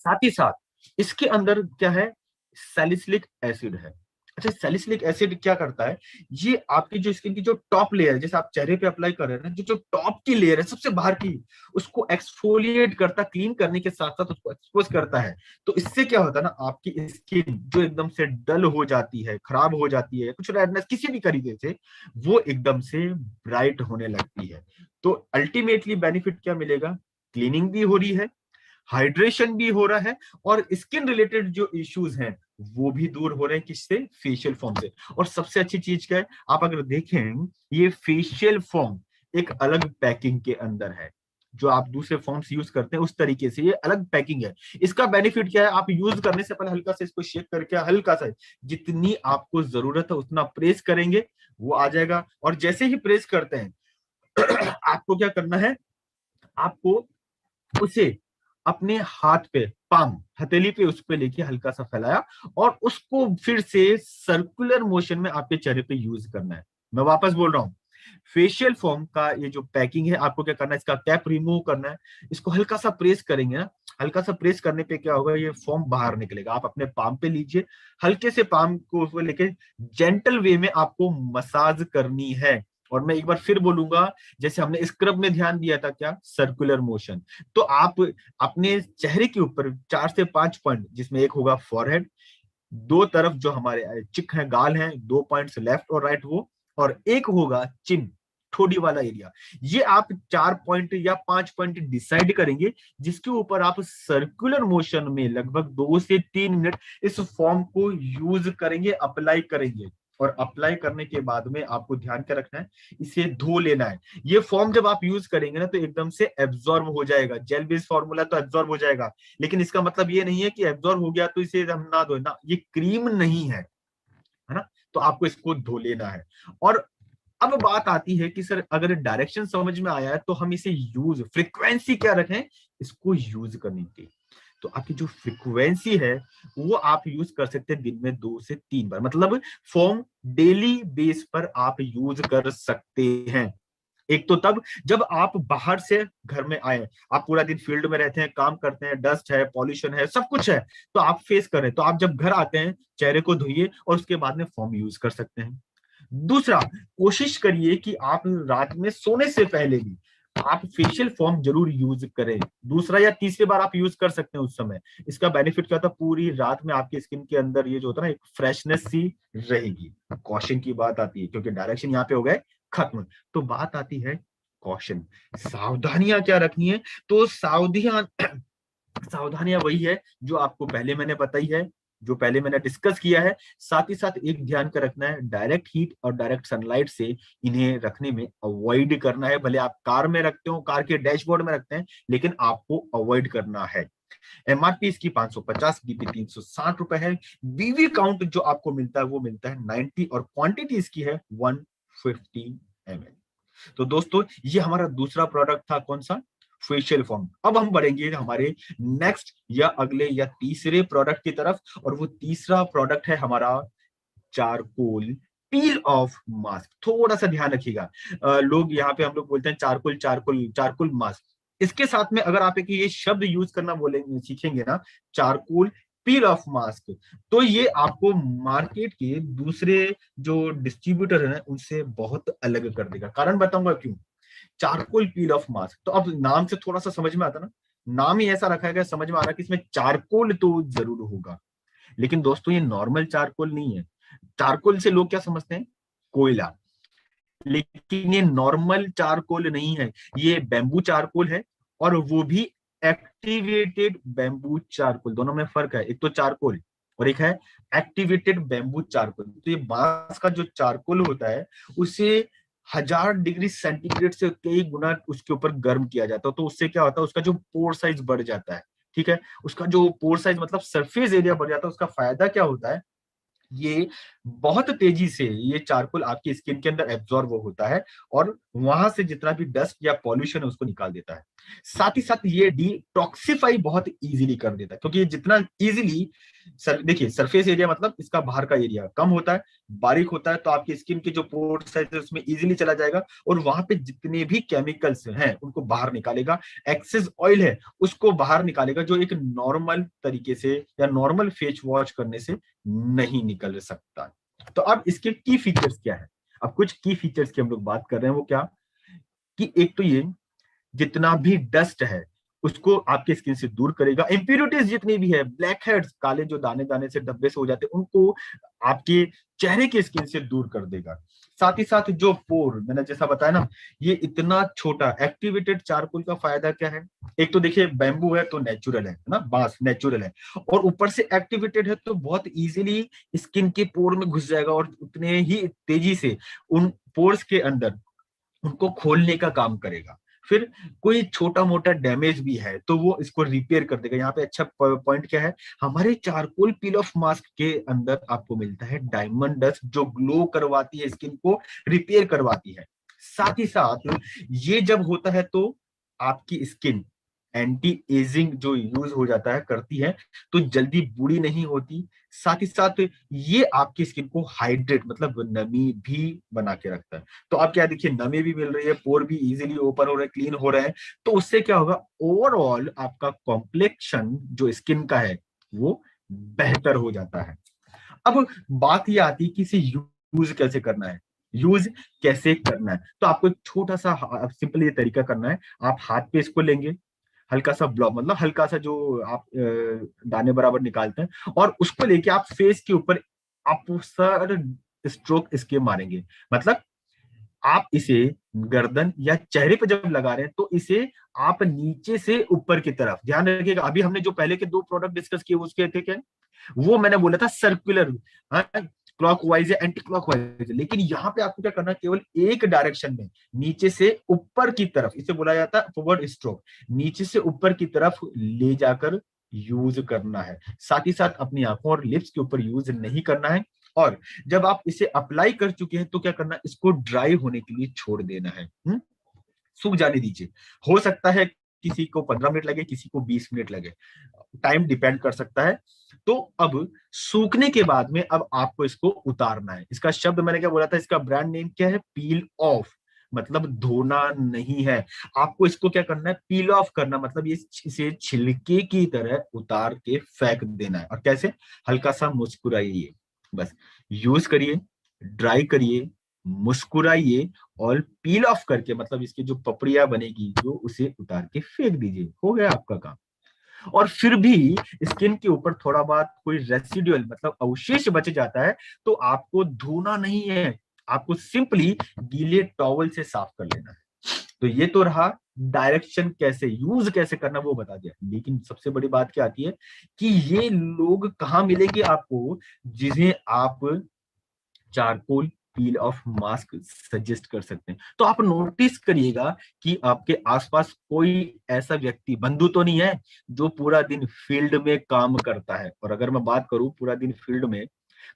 साथ ही साथ इसके अंदर क्या है, सैलिसिलिक एसिड है। अच्छा, सैलिसिलिक एसिड क्या करता है, ये आपकी जो स्किन की जो टॉप लेयर, जैसे आप चेहरे पे अप्लाई कर रहे हैं ना, जो जो टॉप की लेयर है सबसे बाहर की, उसको एक्सफोलिएट करता, क्लीन करने के साथ साथ उसको एक्सपोज करता है। तो इससे क्या होता है ना, आपकी स्किन जो एकदम से डल हो जाती है, खराब हो जाती है, कुछ रेडनेस किसी भी तरीके से, वो एकदम से ब्राइट होने लगती है। तो अल्टीमेटली बेनिफिट क्या मिलेगा, क्लीनिंग भी हो रही है, हाइड्रेशन भी हो रहा है, और स्किन रिलेटेड जो इश्यूज हैं वो भी दूर हो रहे हैं, किससे, फेशियल फॉर्म से। और सबसे अच्छी चीज क्या है, आप अगर देखें, ये फेशियल फॉर्म एक अलग पैकिंग के अंदर है। जो आप दूसरे फॉर्म्स यूज करते हैं उस तरीके से ये अलग पैकिंग है। इसका बेनिफिट क्या है, आप यूज करने से पहले हल्का से इसको शेक करके, हल्का सा, जितनी आपको जरूरत है उतना प्रेस करेंगे, वो आ जाएगा। और जैसे ही प्रेस करते हैं आपको क्या करना है, आपको उसे अपने हाथ पे, पाम, हथेली पे, उस पे लेके हल्का सा फैलाया, और उसको फिर से सर्कुलर मोशन में आपके चेहरे पे यूज करना है। मैं वापस बोल रहा हूं, फेशियल फोम का ये जो पैकिंग है, आपको क्या करना है, इसका कैप रिमूव करना है, इसको हल्का सा प्रेस करेंगे ना, हल्का सा प्रेस करने पे क्या होगा, ये फोम बाहर निकलेगा। आप अपने पाम पे लीजिए, हल्के से पाम को उसको लेके जेंटल वे में आपको मसाज करनी है। और मैं एक बार फिर बोलूंगा, जैसे हमने स्क्रब में ध्यान दिया था, क्या, सर्कुलर मोशन। तो आप अपने चेहरे के ऊपर 4 से 5 पॉइंट, जिसमें एक होगा फॉरहेड, दो तरफ जो हमारे चिक है, गाल हैं, 2 पॉइंट्स लेफ्ट और राइट वो, और एक होगा चिन, ठोड़ी वाला एरिया। ये आप 4 पॉइंट या 5 पॉइंट डिसाइड करेंगे, जिसके ऊपर आप सर्कुलर मोशन में लगभग 2 से 3 मिनट इस फॉर्म को यूज करेंगे, अप्लाई करेंगे। और अप्लाई करने के बाद में आपको ध्यान क्या रखना है, इसे धो लेना है। ये फॉर्म जब आप यूज करेंगे ना, तो एकदम से एब्जॉर्ब हो जाएगा, जेल बेस्ड फॉर्मूला तो एब्जॉर्ब हो जाएगा, लेकिन इसका मतलब ये नहीं है कि एब्जॉर्ब हो गया तो इसे हम ना धोए ना, ये क्रीम नहीं है ना। तो आपको इसको धो लेना है। और अब बात आती है कि सर, अगर डायरेक्शन समझ में आया है तो हम इसे यूज, फ्रीक्वेंसी क्या रखें इसको यूज करने की। तो आपकी जो फ्रीक्वेंसी है वो आप यूज कर सकते हैं दिन में 2 से 3 बार, मतलब फॉर्म डेली बेस पर आप यूज कर सकते हैं। एक तो तब जब आप बाहर से घर में आए, आप पूरा दिन फील्ड में रहते हैं, काम करते हैं, डस्ट है, पॉल्यूशन है, सब कुछ है, तो आप फेस करें, तो आप जब घर आते हैं चेहरे को धोइए और उसके बाद में फॉर्म यूज कर सकते हैं। दूसरा, कोशिश करिए कि आप रात में सोने से पहले भी आप फेशियल फॉर्म जरूर यूज करें। दूसरा या तीसरी बार आप यूज कर सकते हैं उस समय। इसका बेनिफिट क्या होता है, पूरी रात में आपकी स्किन के अंदर ये जो होता है ना, एक फ्रेशनेस सी रहेगी। कॉशन की बात आती है, क्योंकि डायरेक्शन यहाँ पे हो गए खत्म, तो बात आती है कॉशन, सावधानियां क्या रखनी है। तो सावधानियां वही है जो आपको पहले मैंने बताई है, जो पहले मैंने डिस्कस किया है। साथ ही साथ एक ध्यान का रखना है, डायरेक्ट हीट और डायरेक्ट सनलाइट से इन्हें रखने में अवॉइड करना है। भले आप कार में रखते हो, कार के डैशबोर्ड में रखते हैं, लेकिन आपको अवॉइड करना है। एमआरपी इसकी 550, डीपी 360 रुपए है। बीवी काउंट जो आपको मिलता है वो मिलता है 90, और क्वांटिटी इसकी है 150 ml। तो दोस्तों, ये हमारा दूसरा प्रोडक्ट था, कौन सा, फेशियल फॉर्म। अब हम बढ़ेंगे हमारे नेक्स्ट या अगले या तीसरे प्रोडक्ट की तरफ, और वो तीसरा प्रोडक्ट है हमारा चारकोल पील ऑफ मास्क। थोड़ा सा ध्यान रखिएगा, लोग यहाँ पे हम लोग बोलते हैं चारकोल चारकोल चारकोल मास्क। इसके साथ में अगर आप एक ये शब्द यूज करना बोलेंगे, सीखेंगे ना, चारकोल पील ऑफ मास्क, तो ये आपको मार्केट के दूसरे जो डिस्ट्रीब्यूटर है उनसे बहुत अलग कर देगा। कारण बताऊंगा क्यों। चारकोल पील ऑफ मास्क, तो अब नाम से थोड़ा सा समझ में आता ना, नाम ही ऐसा रखा गया, समझ में आ रहा है कि इसमें चारकोल तो जरूर होगा। लेकिन दोस्तों, ये नॉर्मल चारकोल नहीं है। चारकोल से लोग क्या समझते हैं, कोयला, लेकिन ये नॉर्मल चारकोल नहीं है, ये बैम्बू चारकोल है। और वो भी एक्टिवेटेड बैम्बू चारकोल। दोनों में फर्क है, एक तो चारकोल और एक है एक्टिवेटेड बैम्बू चारकोल। तो ये बांस का जो चारकोल होता है उसे 1000 डिग्री सेंटीग्रेड से कई गुना उसके ऊपर गर्म किया जाता है। तो उससे क्या होता है, उसका जो पोर साइज बढ़ जाता है। ठीक है, उसका जो पोर साइज मतलब सरफेस एरिया बढ़ जाता है। उसका फायदा क्या होता है, ये बहुत तेजी से ये चारकोल आपकी स्किन के अंदर एब्जॉर्ब होता है और वहां से जितना भी डस्ट या पॉल्यूशन है उसको निकाल देता है। साथ ही साथ ये डिटॉक्सिफाई बहुत इजीली कर देता है, क्योंकि ये जितना इजीली देखिए सरफेस एरिया मतलब इसका बाहर का एरिया कम होता है, बारीक होता है, तो आपकी स्किन के जो पोर्स है उसमें इजीली चला जाएगा और वहां पे जितने भी केमिकल्स हैं उनको बाहर निकालेगा। एक्सेस ऑयल है उसको बाहर निकालेगा, जो एक नॉर्मल तरीके से या नॉर्मल फेस वॉश करने से नहीं निकल सकता। तो अब इसके की फीचर्स क्या है? अब कुछ की फीचर्स की हम लोग बात कर रहे हैं, वो क्या कि एक तो ये जितना भी डस्ट है उसको आपके स्किन से दूर करेगा, इंप्योरिटीज जितनी भी है, ब्लैक हेड्स, काले जो दाने दाने से धब्बे से हो जाते हैं उनको आपके चेहरे की स्किन से दूर कर देगा। साथ ही साथ जो पोर मैंने जैसा बताया ना, ये इतना छोटा एक्टिवेटेड चारकोल का फायदा क्या है? एक तो देखिए बैम्बू है तो नेचुरल है ना, बांस नेचुरल है, और ऊपर से एक्टिवेटेड है तो बहुत इजीली स्किन के पोर में घुस जाएगा और उतने ही तेजी से उन पोर्स के अंदर उनको खोलने का काम करेगा। फिर कोई छोटा मोटा डैमेज भी है तो वो इसको रिपेयर कर देगा। यहाँ पे अच्छा पॉइंट क्या है, हमारे चारकोल पील ऑफ मास्क के अंदर आपको मिलता है डायमंड डस्ट जो ग्लो करवाती है, स्किन को रिपेयर करवाती है। साथ ही साथ ये जब होता है तो आपकी स्किन एंटी एजिंग जो यूज हो जाता है करती है तो जल्दी बूढ़ी नहीं होती। साथ ही साथ ये आपकी स्किन को हाइड्रेट मतलब नमी भी बना के रखता है। तो आप क्या देखिए नमी भी मिल रही है, पोर भी इजीली ओपन हो रहे हैं, क्लीन हो रहे हैं, तो उससे क्या होगा ओवरऑल आपका कॉम्प्लेक्शन जो स्किन का है वो बेहतर हो जाता है। अब बात ये आती है कि इसे यूज कैसे करना है, यूज कैसे करना है। तो आपको एक छोटा सा सिंपल ये तरीका करना है, आप हाथ पे इसको लेंगे, हल्का सा ब्लॉक मतलब हल्का सा जो आप दाने बराबर निकालते हैं, और उसको लेके आप फेस के ऊपर आप सर स्ट्रोक इसके मारेंगे। मतलब आप इसे गर्दन या चेहरे पे जब लगा रहे हैं तो इसे आप नीचे से ऊपर की तरफ, ध्यान रखिएगा अभी हमने जो पहले के 2 प्रोडक्ट डिस्कस किए उसके थे क्या, वो मैंने बोला था सर्कुलर, क्लॉकवाइज या एंटी क्लॉकवाइज, लेकिन यहाँ पे आपको क्या करना है केवल एक डायरेक्शन में नीचे से ऊपर की तरफ, इसे बोला जाता है फॉरवर्ड स्ट्रोक, नीचे से ऊपर की तरफ ले जाकर यूज करना है। साथ ही साथ अपनी आंखों और लिप्स के ऊपर यूज नहीं करना है। और जब आप इसे अप्लाई कर चुके हैं तो क्या करना है, इसको ड्राई होने के लिए छोड़ देना है, सूख जाने दीजिए। हो सकता है किसी को 15 मिनट लगे, किसी को 20 मिनट लगे, टाइम डिपेंड कर सकता है। तो अब सूखने के बाद में अब आपको इसको उतारना है। इसका शब्द मैंने क्या बोला था, इसका ब्रांड नेम क्या है, पील ऑफ, मतलब धोना नहीं है। आपको इसको क्या करना है, पील ऑफ करना, मतलब ये इसे छिलके की तरह उतार के फेंक देना है। और कैसे, हल्का सा मुस्कुराइए, बस यूज करिए, ड्राई करिए, मुस्कुराइए और पील ऑफ करके मतलब इसकी जो पपड़िया बनेगी जो उसे उतार के फेंक दीजिए, हो गया आपका काम। और फिर भी स्किन के ऊपर थोड़ा बहुत कोई रेसिडुअल मतलब अवशेष बच जाता है तो आपको धोना नहीं है, आपको सिंपली गीले टॉवल से साफ कर लेना है। तो ये तो रहा डायरेक्शन, कैसे यूज कैसे करना वो बता दिया। लेकिन सबसे बड़ी बात क्या आती है कि ये लोग कहाँ मिलेंगे आपको जिन्हें आप charcoal peel of mask suggest कर सकते हैं। तो आप नोटिस करिएगा कि आपके आसपास कोई ऐसा व्यक्ति बंधु तो नहीं है जो पूरा दिन फील्ड में काम करता है। और अगर मैं बात करूं पूरा दिन फील्ड में,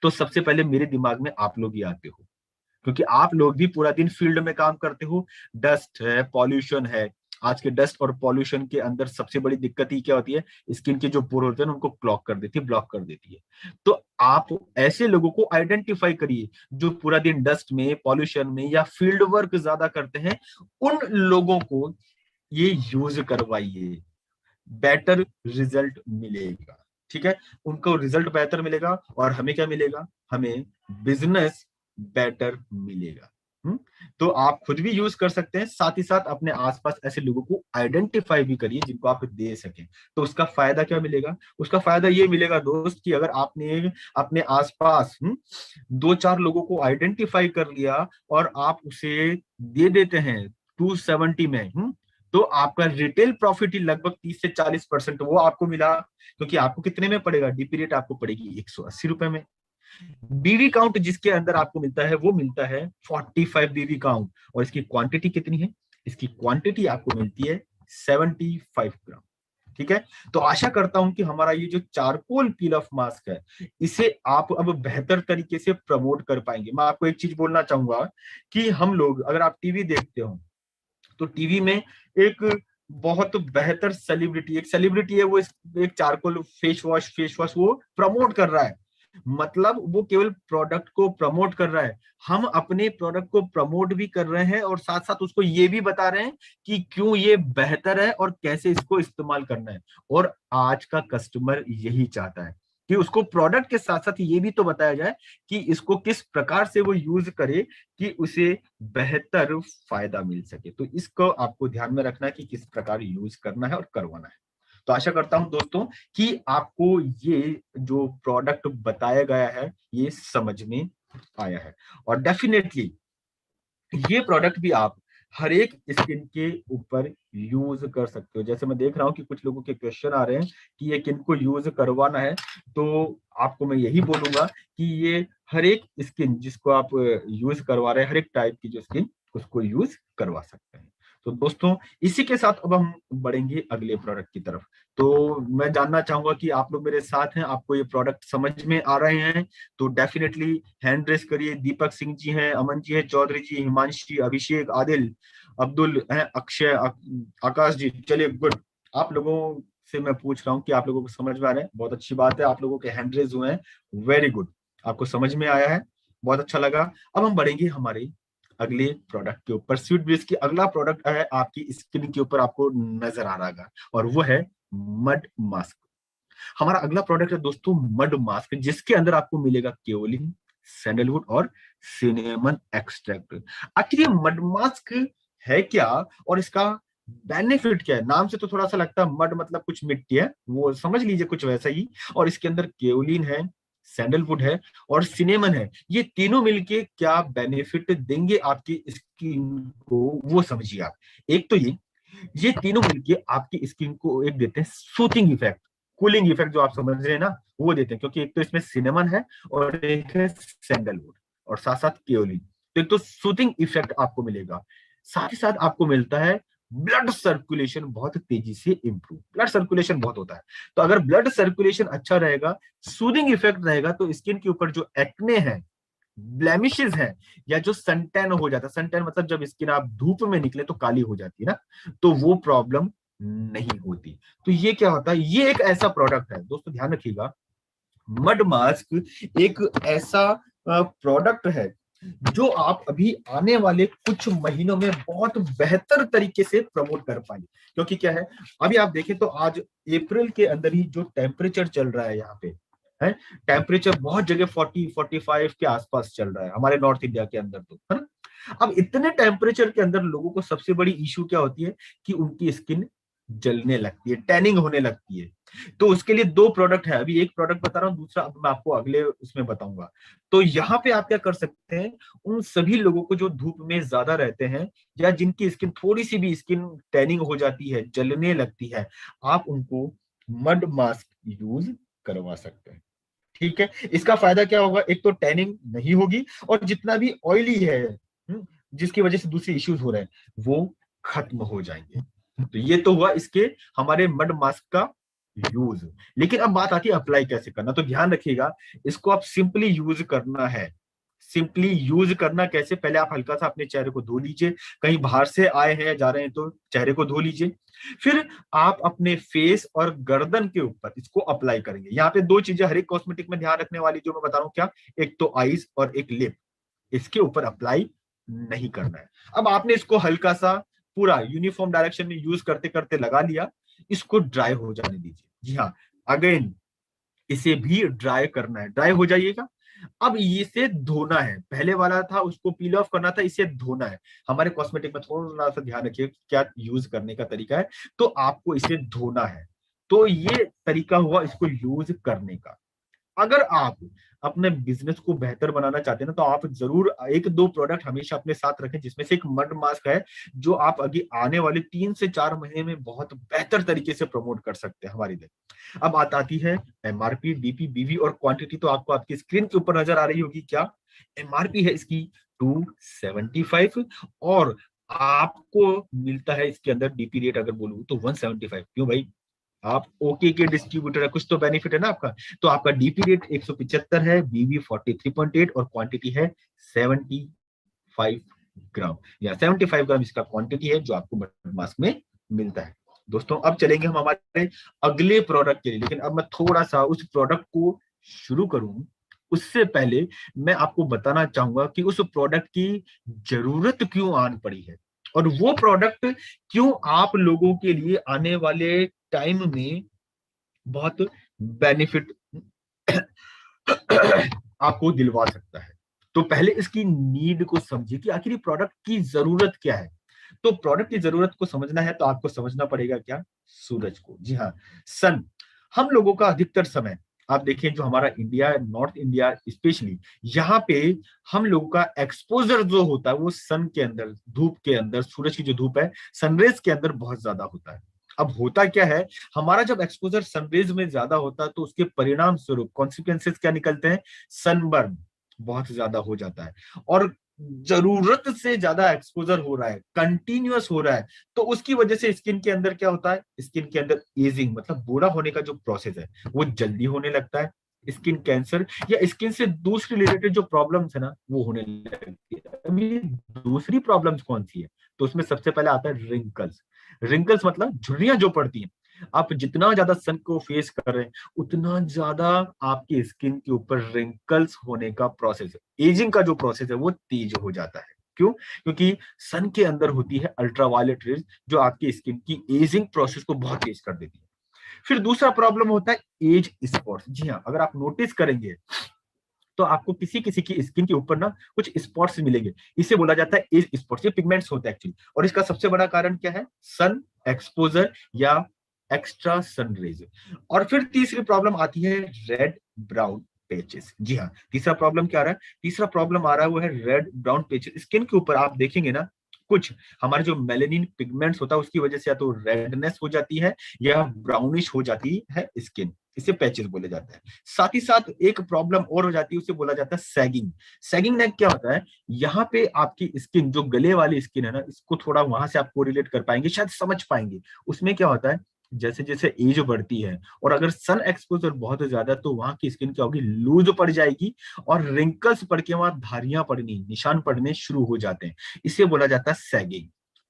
तो सबसे पहले मेरे दिमाग में आप लोग ही आते हो, क्योंकि आप लोग भी पूरा दिन फील्ड में काम करते हो। डस्ट है, पॉल्यूशन है। आज के डस्ट और पॉल्यूशन के अंदर सबसे बड़ी दिक्कत ही क्या होती है, स्किन के जो पोर होते हैं उनको क्लॉग कर देती है, ब्लॉक कर देती है। तो आप ऐसे लोगों को आइडेंटिफाई करिए जो पूरा दिन डस्ट में, पॉल्यूशन में या फील्ड वर्क ज्यादा करते हैं, उन लोगों को ये यूज करवाइए, बेटर रिजल्ट मिलेगा। ठीक है, उनको रिजल्ट बेहतर मिलेगा और हमें क्या मिलेगा, हमें बिजनेस बेटर मिलेगा। तो आप खुद भी यूज कर सकते हैं, साथ ही साथ अपने आसपास ऐसे लोगों को आइडेंटिफाई भी करिए जिनको आप दे सकें। तो उसका फायदा क्या मिलेगा, उसका फायदा ये मिलेगा दोस्त कि अगर आपने अपने आसपास 2-4 लोगों को आइडेंटिफाई कर लिया और आप उसे दे देते हैं 270 में, तो आपका रिटेल प्रॉफिट ही लगभग 30 से 40% वो आपको मिला। क्योंकि आपको कितने में पड़ेगा, डीपी रेट आपको पड़ेगी 180 रुपए में। बीवी काउंट जिसके अंदर आपको मिलता है वो मिलता है 45 बीवी काउंट। और इसकी क्वांटिटी कितनी है, इसकी क्वांटिटी आपको मिलती है 75 ग्राम। ठीक है। तो आशा करता हूं कि हमारा ये जो चारकोल पील ऑफ मास्क है, इसे आप अब बेहतर तरीके से प्रमोट कर पाएंगे। मैं आपको एक चीज बोलना चाहूंगा कि हम लोग, अगर आप टीवी देखते हो तो टीवी में एक बहुत बेहतर सेलिब्रिटी, एक सेलिब्रिटी है, वो एक चारकोल फेस वॉश वो प्रमोट कर रहा है। मतलब वो केवल प्रोडक्ट को प्रमोट कर रहा है, हम अपने प्रोडक्ट को प्रमोट भी कर रहे हैं और साथ साथ उसको ये भी बता रहे हैं कि क्यों ये बेहतर है और कैसे इसको इस्तेमाल करना है। और आज का कस्टमर यही चाहता है कि उसको प्रोडक्ट के साथ साथ ये भी तो बताया जाए कि इसको किस प्रकार से वो यूज करे कि उसे बेहतर फायदा मिल सके। तो इसको आपको ध्यान में रखना है कि किस प्रकार यूज करना है और करवाना है। तो आशा करता हूं दोस्तों कि आपको ये जो प्रोडक्ट बताया गया है ये समझ में आया है, और डेफिनेटली ये प्रोडक्ट भी आप हर एक स्किन के ऊपर यूज कर सकते हो। जैसे मैं देख रहा हूँ कि कुछ लोगों के क्वेश्चन आ रहे हैं कि ये किन को यूज करवाना है, तो आपको मैं यही बोलूंगा कि ये हर एक स्किन जिसको आप यूज करवा रहे हैं, हर एक टाइप की जो स्किन, उसको यूज करवा सकते हैं। तो दोस्तों इसी के साथ अब हम बढ़ेंगे अगले प्रोडक्ट की तरफ। तो मैं जानना चाहूंगा कि आप लोग मेरे साथ हैं, आपको ये प्रोडक्ट समझ में आ रहे हैं? तो डेफिनेटली हैंड रेस करिए। दीपक सिंह जी हैं, अमन जी हैं, चौधरी जी, हिमांशी, अभिषेक, आदिल, अब्दुल हैं, अक्षय, आकाश जी। चलिए गुड। आप लोगों से मैं पूछ रहा हूँ कि आप लोगों को समझ में आ रहा है, बहुत अच्छी बात है। आप लोगों के हैंड रेस हुए हैं, वेरी गुड, आपको समझ में आया है, बहुत अच्छा लगा। अब हम बढ़ेंगे हमारे अगले प्रोडक्ट के ऊपर। स्वीट ब्रिज की अगला प्रोडक्ट है आपकी स्किन के ऊपर, आपको नजर आ रहा है, और वो है मड मास्क। हमारा अगला प्रोडक्ट है दोस्तों मड मास्क, जिसके अंदर आपको मिलेगा केओलिन, सैंडलवुड और सिनेमन एक्सट्रैक्ट। आखिर ये मड मास्क है क्या और इसका बेनिफिट क्या है? नाम से तो थोड़ा सा लगता है मड मतलब कुछ मिट्टी है, वो समझ लीजिए कुछ वैसा ही। और इसके अंदर केओलिन है, सैंडलवुड है और सिनेमन है। ये तीनों मिलके क्या बेनिफिट देंगे आपकी स्किन को, वो समझिए आप। एक तो ये तीनों मिलके आपकी स्किन को एक देते हैं सूथिंग इफेक्ट, कूलिंग इफेक्ट जो आप समझ रहे हैं ना, वो देते हैं। क्योंकि एक तो इसमें सिनेमन है और एक है सैंडलवुड और साथ साथ केओलिन। तो एक तो सूथिंग इफेक्ट आपको मिलेगा, साथ ही साथ आपको मिलता है ब्लड सर्कुलेशन बहुत तेजी से इंप्रूव। ब्लड सर्कुलेशन बहुत होता है, तो अगर ब्लड सर्कुलेशन अच्छा रहेगा, सूदिंग इफेक्ट रहेगा, तो स्किन के ऊपर जो एक्ने है, ब्लेमिशेस हैं, या जो सनटैन हो जाता है, सनटैन मतलब जब स्किन आप धूप में निकले तो काली हो जाती है ना, तो वो प्रॉब्लम नहीं होती। तो ये क्या होता है, ये एक ऐसा प्रोडक्ट है दोस्तों, ध्यान रखिएगा। मड मास्क एक ऐसा प्रोडक्ट है जो आप अभी आने वाले कुछ महीनों में बहुत बेहतर तरीके से प्रमोट कर पाएंगे। क्योंकि क्या है, अभी आप देखें तो आज अप्रैल के अंदर ही जो टेम्परेचर चल रहा है यहाँ पे, है टेम्परेचर बहुत जगह 40-45 के आसपास चल रहा है हमारे नॉर्थ इंडिया के अंदर, तो है ना। अब इतने टेम्परेचर के अंदर लोगों को सबसे बड़ी इश्यू क्या होती है कि उनकी स्किन जलने लगती है, टैनिंग होने लगती है। तो उसके लिए दो प्रोडक्ट है, अभी एक प्रोडक्ट बता रहा हूँ, दूसरा अब मैं आपको अगले उसमें बताऊंगा। तो यहाँ पे आप क्या कर सकते हैं, उन सभी लोगों को जो धूप में ज्यादा रहते हैं या जिनकी स्किन थोड़ी सी भी स्किन टैनिंग हो जाती है, जलने लगती है, आप उनको मड मास्क यूज करवा सकते हैं। ठीक है, इसका फायदा क्या होगा, एक तो टैनिंग नहीं होगी और जितना भी ऑयली है, जिसकी वजह से दूसरे इश्यूज हो रहे हैं, वो खत्म हो जाएंगे। तो ये तो हुआ इसके हमारे मड मास्क का यूज। लेकिन अब बात आती है अप्लाई कैसे करना। तो ध्यान रखिएगा, इसको आप सिंपली यूज करना है। सिंपली यूज करना कैसे, पहले आप हल्का सा अपने चेहरे को धो लीजिए, कहीं बाहर से आए हैं जा रहे हैं तो चेहरे को धो लीजिए। फिर आप अपने फेस और गर्दन के ऊपर इसको अप्लाई करेंगे। यहाँ पे दो चीजें हर एक कॉस्मेटिक में ध्यान रखने वाली जो मैं बता रहा हूँ, क्या, एक तो आईज और एक लिप, इसके ऊपर अप्लाई नहीं करना है। अब आपने इसको हल्का सा पूरा यूनिफॉर्म डायरेक्शन में यूज करते करते लगा लिया, इसको ड्राई हो जाने दीजिए। जी हाँ, अगेन इसे भी ड्राई करना है, ड्राई हो जाइएगा। अब इसे धोना है, पहले वाला था उसको पील ऑफ करना था, इसे धोना है। हमारे कॉस्मेटिक में थोड़ा सा ध्यान रखिए क्या यूज करने का तरीका है, तो आपको इसे धोना है। तो ये तरीका हुआ इसको यूज करने का। अगर आप अपने बिजनेस को बेहतर बनाना चाहते हैं ना, तो आप जरूर एक दो प्रोडक्ट हमेशा अपने साथ रखें, जिसमें से एक मड मास्क है जो आप आगे आने वाले 3 से 4 महीने में बहुत बेहतर तरीके से प्रमोट कर सकते हैं हमारी लिए। अब बात आती है एमआरपी, डीपी, बीवी और क्वांटिटी। तो आपको आपकी स्क्रीन के ऊपर नजर आ रही होगी, क्या एमआरपी है इसकी 275, और आपको मिलता है इसके अंदर डीपी रेट अगर बोलूं तो 175। क्यों भाई, आप ओके के डिस्ट्रीब्यूटर है, कुछ तो बेनिफिट है ना आपका। तो आपका डीपी रेट 175 है, बीबी 43.8 और क्वांटिटी है 75 ग्राम, या 75 ग्राम इसका क्वांटिटी है जो आपको मटन मास्क में मिलता है। दोस्तों अब चलेंगे हम हमारे अगले प्रोडक्ट के लिए, लेकिन अब मैं थोड़ा सा उस प्रोडक्ट को शुरू करूं उससे पहले मैं आपको बताना चाहूंगा कि उस प्रोडक्ट की जरूरत क्यों आन पड़ी है, और वो प्रोडक्ट क्यों आप लोगों के लिए आने वाले टाइम में बहुत बेनिफिट आपको दिलवा सकता है। तो पहले इसकी नीड को समझिए कि आखिर प्रोडक्ट की जरूरत क्या है। तो प्रोडक्ट की जरूरत को समझना है तो आपको समझना पड़ेगा क्या, सूरज को। जी हाँ, सन। हम लोगों का अधिकतर समय आप देखें, जो हमारा इंडिया, नॉर्थ इंडिया स्पेशली, यहाँ पे हम लोगों का एक्सपोजर जो होता है वो सन के अंदर, धूप के अंदर, सूरज की जो धूप है सनरेज के अंदर बहुत ज्यादा होता है। अब होता क्या है, हमारा जब एक्सपोजर सनरेज में ज्यादा होता है तो उसके परिणाम स्वरूप कॉन्सिक्वेंसेस क्या निकलते हैं, सनबर्न बहुत ज्यादा हो जाता है। और जरूरत से ज्यादा एक्सपोजर हो रहा है, कंटिन्यूअस हो रहा है, तो उसकी वजह से स्किन के अंदर क्या होता है, स्किन के अंदर एजिंग मतलब बूढ़ा होने का जो प्रोसेस है वो जल्दी होने लगता है। स्किन कैंसर या स्किन से दूसरी रिलेटेड जो प्रॉब्लम्स है ना वो होने लगती है। अभी दूसरी प्रॉब्लम्स कौन सी है, तो उसमें सबसे पहले आता है रिंकल्स। रिंकल्स मतलब झुर्रियां जो पड़ती हैं। आप जितना ज्यादा सन को फेस कर रहे हैं उतना ज्यादा आपकी स्किन के ऊपर रिंकल्स होने का प्रोसेस, एजिंग का जो प्रोसेस है वो तेज हो जाता है। क्यों? क्योंकि सन के अंदर होती है अल्ट्रावायलेट रेज जो आपकी स्किन की एजिंग प्रोसेस को बहुत तेज कर देती है। फिर दूसरा प्रॉब्लम होता है एज स्पॉट्स। जी हाँ, अगर आप नोटिस करेंगे तो आपको किसी किसी की स्किन के ऊपर ना कुछ स्पॉट्स मिलेंगे, इसे बोला जाता है एज स्पॉट्स। ये पिगमेंट्स होते हैं एक्चुअली, और इसका सबसे बड़ा कारण क्या है, सन एक्सपोजर या एक्स्ट्रा सन रेज। और फिर तीसरी प्रॉब्लम आती है रेड ब्राउन पेचेस। जी हाँ, तीसरा प्रॉब्लम क्या आ रहा है, तीसरा प्रॉब्लम आ रहा है वो है रेड ब्राउन पेचेस। स्किन के ऊपर आप देखेंगे ना, कुछ हमारे जो मेलेनिन पिगमेंट्स होता है उसकी वजह से या तो रेडनेस हो जाती है या ब्राउनिश हो जाती है स्किन, इसे पैचेस बोले जाते हैं। साथ ही साथ एक प्रॉब्लम और हो जाती है, उसे बोला जाता है सैगिंग। सैगिंग नेक क्या होता है, यहाँ पे आपकी स्किन जो गले वाली स्किन है ना, इसको थोड़ा वहां से आप कोरिलेट कर पाएंगे, शायद समझ पाएंगे। उसमें क्या होता है, जैसे जैसे एज बढ़ती है और अगर सन एक्सपोजर बहुत ज्यादा तो वहां की स्किन क्या होगी, लूज पड़ जाएगी और रिंकल्स पड़ के वहां धारियां पड़नी, निशान पड़ने शुरू हो जाते हैं। इसे बोला जाता है सैगिंग।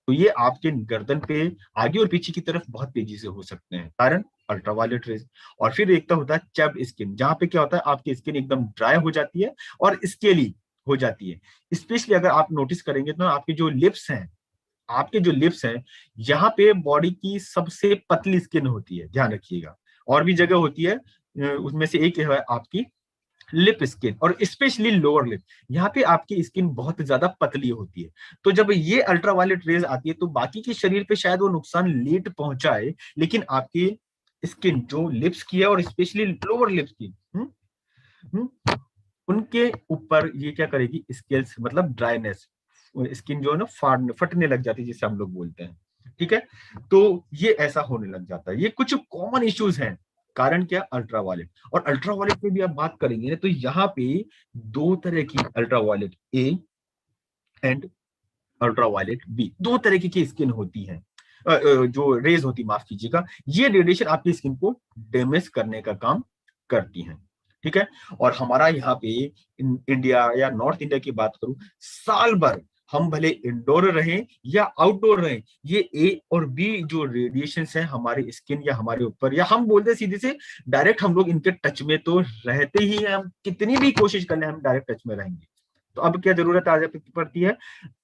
तो ये आपके गर्दन पे आगे और पीछे की तरफ बहुत तेजी से हो सकते हैं, कारण अल्ट्रावायलेट रेज। और फिर एक तो होता है चैप्ड स्किन, जहां पे क्या होता है आपकी स्किन एकदम ड्राई हो जाती है और स्केली हो जाती है। स्पेशली अगर आप नोटिस करेंगे तो आपके जो लिप्स हैं, आपके जो लिप्स हैं, यहाँ पे बॉडी की सबसे पतली स्किन होती है, ध्यान रखिएगा। और भी जगह होती है, उसमें से एक है आपकी लिप स्किन, और स्पेशली लोअर लिप, यहाँ पे आपकी स्किन बहुत ज्यादा पतली होती है। तो जब ये अल्ट्रावायलेट रेज आती है तो बाकी के शरीर पे शायद वो नुकसान लेट पहुंचाए, लेकिन आपकी स्किन जो लिप्स की है और स्पेशली लोअर लिप्स की, उनके ऊपर ये क्या करेगी, स्केल्स मतलब ड्राइनेस, स्किन जो है ना फटने लग जाती है जिसे हम लोग बोलते हैं। ठीक है, तो ये ऐसा होने लग जाता है। ये कुछ कॉमन इश्यूज हैं, कारण क्या, अल्ट्रावायलेट। और अल्ट्रावायलेट में भी आप बात करेंगे तो यहाँ पे दो तरह की ultraviolet A and ultraviolet B, दो तरह की स्किन होती है, जो रेज होती, माफ कीजिएगा। ये रेडिएशन आपकी स्किन को डैमेज करने का काम करती हैं। ठीक है, और हमारा यहाँ पे इंडिया या नॉर्थ इंडिया की बात करूं, साल भर हम भले इंडोर रहें या आउटडोर रहें, ये ए और बी जो रेडिएशन है हमारे स्किन या हमारे ऊपर, या हम बोलते सीधे से डायरेक्ट हम लोग इनके टच में तो रहते ही हैं। हम कितनी भी कोशिश कर लें हम डायरेक्ट टच में रहेंगे। तो अब क्या जरूरत आ पड़ती है,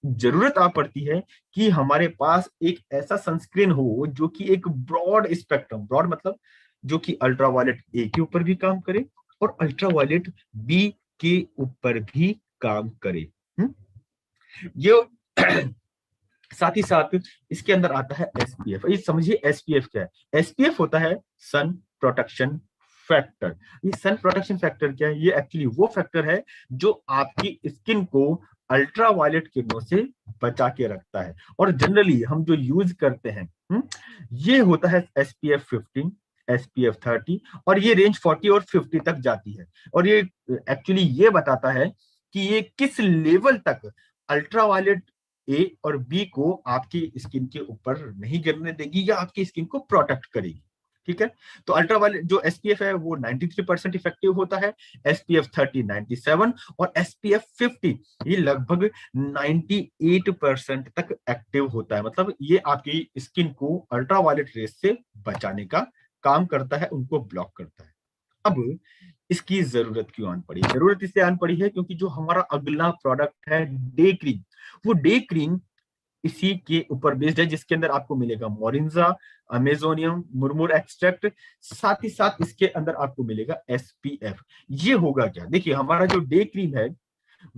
जरूरत आ पड़ती है कि हमारे पास एक ऐसा सनस्क्रीन हो जो कि एक ब्रॉड स्पेक्ट्रम, ब्रॉड मतलब जो कि अल्ट्रावायलेट ए के ऊपर भी काम करे और अल्ट्रावायलेट बी के ऊपर भी काम करे। ये साथ ही साथ इसके अंदर आता है एसपीएफ। ये समझिए एसपीएफ क्या है, एसपीएफ होता है सन प्रोटेक्शन फैक्टर। ये सन प्रोटेक्शन फैक्टर क्या है, ये एक्चुअली वो फैक्टर है जो आपकी स्किन को अल्ट्रावायलेट किरणों से बचा के रखता है। और जनरली हम जो यूज करते हैं ये होता है एसपीएफ 15, एसपीएफ 30, और ये रेंज 40 और 50 तक जाती है। और ये एक्चुअली ये बताता है कि ये किस लेवल तक अल्ट्रावायलेट ए और बी को आपकी स्किन के ऊपर नहीं गिरने देगी या आपकी स्किन को प्रोटेक्ट करेगी। ठीक है। तो अल्ट्रावायलेट जो एसपीएफ है वो 93% इफेक्टिव होता है, एसपीएफ 30 97 और एसपीएफ 50 ये लगभग 98% तक एक्टिव होता है। मतलब ये आपकी स्किन को अल्ट्रावायलेट रेस से बचाने का काम करता है, उनको ब्लॉक करता है। अब इसकी जरूरत क्यों आन पड़ी? जरूरत इससे आन पड़ी है क्योंकि जो हमारा अगला प्रोडक्ट है डे क्रीम, वो डे क्रीम इसी के ऊपर बेस्ड है, जिसके अंदर आपको मिलेगा मोरिंजा, अमेजोनियम, मुरमुर एक्सट्रैक्ट, साथ ही साथ इसके अंदर आपको मिलेगा एसपीएफ। ये होगा क्या, देखिए हमारा जो डे क्रीम है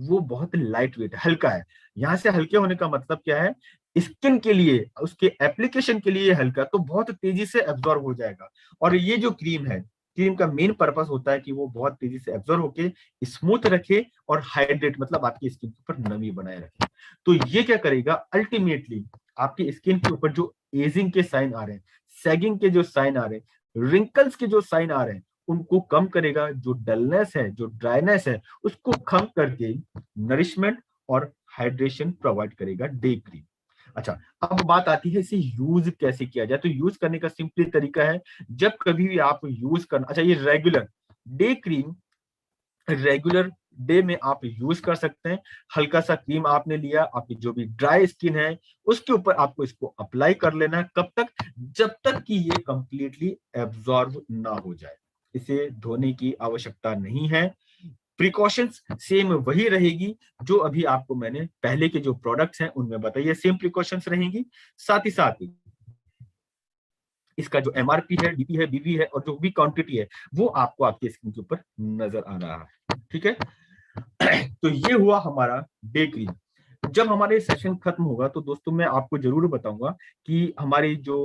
वो बहुत लाइट वेट हल्का है। यहां से हल्के होने का मतलब क्या है, स्किन के लिए, उसके एप्लीकेशन के लिए हल्का, तो बहुत तेजी से एब्जॉर्ब हो जाएगा। और ये जो क्रीम है, क्रीम का मेन पर्पस होता है कि वो बहुत तेजी से एब्जॉर्ब होके स्मूथ रखे और हाइड्रेट, मतलब आपकी स्किन के ऊपर नमी बनाए रखे। तो ये क्या करेगा, अल्टीमेटली आपकी स्किन के ऊपर जो एजिंग के साइन आ रहे हैं, सैगिंग के जो साइन आ रहे हैं, रिंकल्स के जो साइन आ रहे हैं, उनको कम करेगा। जो डलनेस है, जो ड्राइनेस है, उसको कम करके नरिशमेंट और हाइड्रेशन प्रोवाइड करेगा डे क्रीम। अच्छा, अब बात आती है इसे यूज कैसे किया जाए। तो यूज करने का सिंपली तरीका है, जब कभी भी आप यूज करना, अच्छा ये regular day cream regular day में आप यूज कर सकते हैं। हल्का सा क्रीम आपने लिया, आपकी जो भी ड्राई स्किन है उसके ऊपर आपको इसको अप्लाई कर लेना है। कब तक, जब तक कि ये कंप्लीटली एब्जॉर्ब ना हो जाए। इसे धोने की आवश्यकता नहीं है। प्रिकॉशंस सेम वही रहेगी जो अभी आपको मैंने पहले के जो प्रोडक्ट्स हैं उनमें बताइए, सेम प्रिकॉशंस रहेंगी। साथ ही साथ इसका जो एमआरपी है, डीपी है, बीवी है और जो भी क्वांटिटी है वो आपको आपकी स्किन के ऊपर नजर आ रहा है। ठीक है। तो ये हुआ हमारा डे क्रीम। जब हमारे सेशन खत्म होगा तो दोस्तों मैं आपको जरूर बताऊंगा कि हमारे जो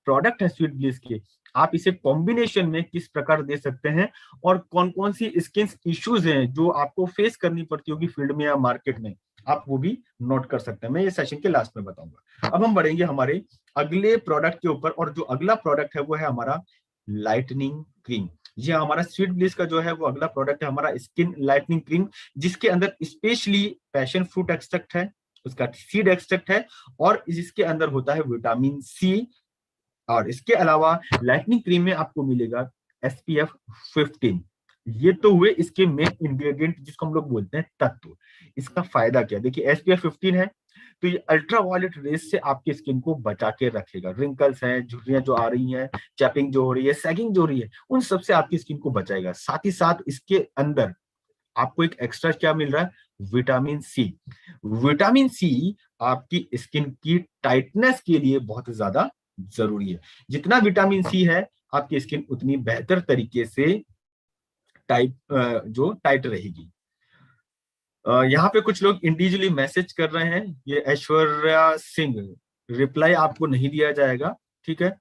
प्रोडक्ट है स्वीट ब्लिस के, आप इसे कॉम्बिनेशन में किस प्रकार दे सकते हैं और कौन कौन सी स्किन इश्यूज हैं जो आपको फेस करनी पड़ती होगी फील्ड में या मार्केट में, आप वो भी नोट कर सकते हैं। मैं ये सेशन के लास्ट में बताऊंगा। अब हम बढ़ेंगे हमारे अगले प्रोडक्ट के ऊपर, और जो अगला प्रोडक्ट है वो है हमारा लाइटनिंग क्रीम। ये हमारा स्वीट ब्लिस का जो है वो अगला प्रोडक्ट है, हमारा स्किन लाइटनिंग क्रीम, जिसके अंदर स्पेशली पैशन फ्रूट एक्सट्रैक्ट है, उसका सीड एक्सट्रैक्ट है और इसके अंदर होता है विटामिन सी। और इसके अलावा लाइटनिंग क्रीम में आपको मिलेगा एसपीएफ 15। ये तो हुए इसके मेन इंग्रेडिएंट जिसको हम लोग बोलते हैं तत्व। इसका फायदा क्या, देखिए एसपीएफ 15 है तो ये अल्ट्रावायलेट रेस से आपकी स्किन को बचा के रखेगा। रिंकल्स हैं, झुर्रियां जो आ रही हैं, चैपिंग जो हो रही है, सैगिंग जो हो रही है, उन सबसे आपकी स्किन को बचाएगा। साथ ही साथ इसके अंदर आपको एक एक्स्ट्रा क्या मिल रहा है, विटामिन सी। विटामिन सी आपकी स्किन की टाइटनेस के लिए बहुत ज्यादा जरूरी है। जितना विटामिन सी है आपकी स्किन उतनी बेहतर तरीके से जो टाइट रहेगी। यहाँ पे कुछ लोग इंडिविजुअली मैसेज कर रहे हैं, ये ऐश्वर्या सिंह, रिप्लाई आपको नहीं दिया जाएगा। ठीक है,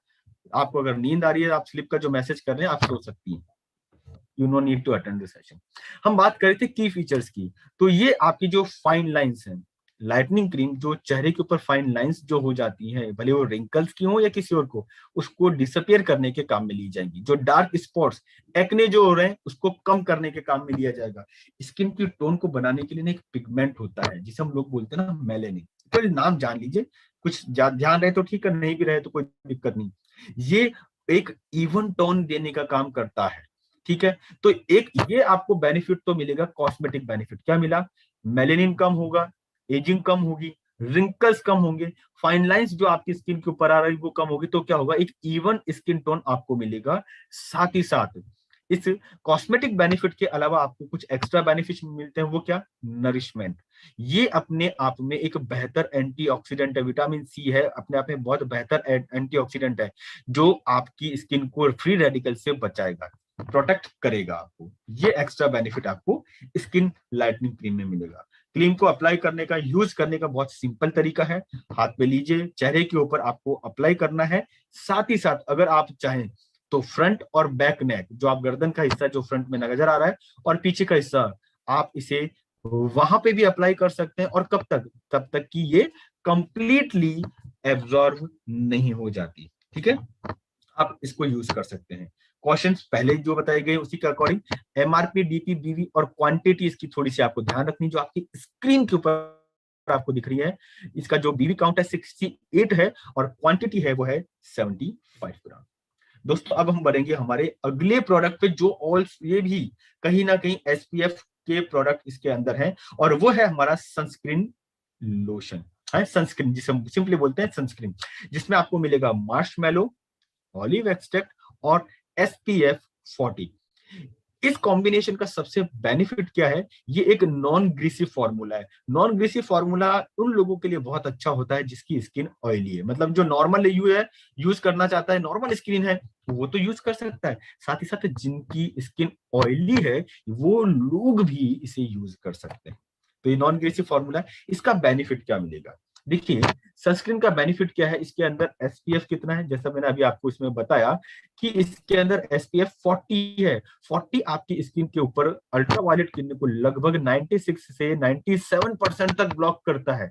आपको अगर नींद आ रही है, आप स्लिप का जो मैसेज कर रहे हैं आप सो सकती हैं। You no need to attend the session. हम बात कर रहे थे की फीचर्स की। तो ये आपकी जो फाइन लाइंस हैं, लाइटनिंग क्रीम जो चेहरे के ऊपर फाइन लाइंस जो हो जाती हैं, भले वो रिंकल्स की हो या किसी और को, उसको डिसअपियर करने के काम में ली जाएंगी। जो डार्क स्पॉट्स, एक्ने जो हो रहे हैं, उसको कम करने के काम में लिया जाएगा। स्किन की टोन को बनाने के लिए ना एक पिगमेंट होता है जिसे हम लोग बोलते हैं ना मेलेनिन। तो नाम जान लीजिए, कुछ ध्यान रहे तो ठीक है, नहीं भी रहे तो कोई दिक्कत नहीं। ये एक इवन टोन देने का काम करता है। ठीक है, तो एक ये आपको बेनिफिट तो मिलेगा, कॉस्मेटिक बेनिफिट। क्या मिला, मेलेनिन कम होगा, एजिंग कम होगी, रिंकल्स कम होंगे, फाइन लाइंस जो आपकी स्किन के ऊपर आ रही है वो कम होगी। तो क्या होगा, एक इवन स्किन टोन आपको मिलेगा। साथ ही साथ इस कॉस्मेटिक बेनिफिट के अलावा आपको कुछ एक्स्ट्रा बेनिफिट मिलते हैं। वो क्या, नरिशमेंट। ये अपने आप में एक बेहतर एंटीऑक्सीडेंट है। विटामिन सी है, अपने आप में बहुत बेहतर एंटीऑक्सीडेंट है जो आपकी स्किन को फ्री रेडिकल से बचाएगा, प्रोटेक्ट करेगा आपको। ये एक्स्ट्रा बेनिफिट आपको स्किन लाइटनिंग क्रीम में मिलेगा। क्रीम को अप्लाई करने का, यूज करने का बहुत सिंपल तरीका है। हाथ पे लीजिए, चेहरे के ऊपर आपको अप्लाई करना है। साथ ही साथ अगर आप चाहें तो फ्रंट और बैक नेक, जो आप गर्दन का हिस्सा जो फ्रंट में नजर आ रहा है और पीछे का हिस्सा, आप इसे वहां पे भी अप्लाई कर सकते हैं। और कब तक, तब तक कि ये कंप्लीटली एब्जॉर्ब नहीं हो जाती। ठीक है, आप इसको यूज कर सकते हैं। क्वेश्चंस पहले जो बताए गए उसी के अकॉर्डिंग, एमआरपी, डीपी, बीवी और क्वांटिटी इसकी थोड़ी सी आपको ध्यान रखनी, जो आपकी स्क्रीन के ऊपर आपको दिख रही है। इसका जो बीवी काउंट है 68 है और क्वांटिटी है वो है 75 ग्राम। दोस्तों अब हम बढ़ेंगे हमारे अगले प्रोडक्ट पे, जो ऑल ये भी कहीं ना कहीं एसपीएफ के प्रोडक्ट इसके अंदर हैं, और वो है हमारा सनस्क्रीन लोशन है। सनस्क्रीन जिसे हम सिंपली बोलते हैं सनस्क्रीन, जिसमें आपको मिलेगा मार्शमैलो, ऑलिव एक्सट्रैक्ट और एसपीएफ 40। इस कॉम्बिनेशन का सबसे बेनिफिट क्या है, ये एक नॉन ग्रीसी फॉर्मूला है। नॉन ग्रीसी फॉर्मूला उन लोगों के लिए बहुत अच्छा होता है जिसकी स्किन ऑयली है, मतलब जो नॉर्मल यूज करना चाहता है, नॉर्मल स्किन है, वो तो यूज कर सकता है, साथ ही साथ जिनकी स्किन ऑयली है वो लोग भी इसे यूज कर सकते हैं। तो ये नॉन ग्रीसी फॉर्मूला है। इसका बेनिफिट क्या मिलेगा, देखिए सनस्क्रीन का बेनिफिट क्या है, इसके अंदर एसपीएफ कितना है, जैसा मैंने अभी आपको इसमें बताया कि इसके अंदर एसपीएफ 40 है। 40 आपकी स्किन के ऊपर अल्ट्रावायलेट किरणों को लगभग 96 से 97% तक ब्लॉक करता है।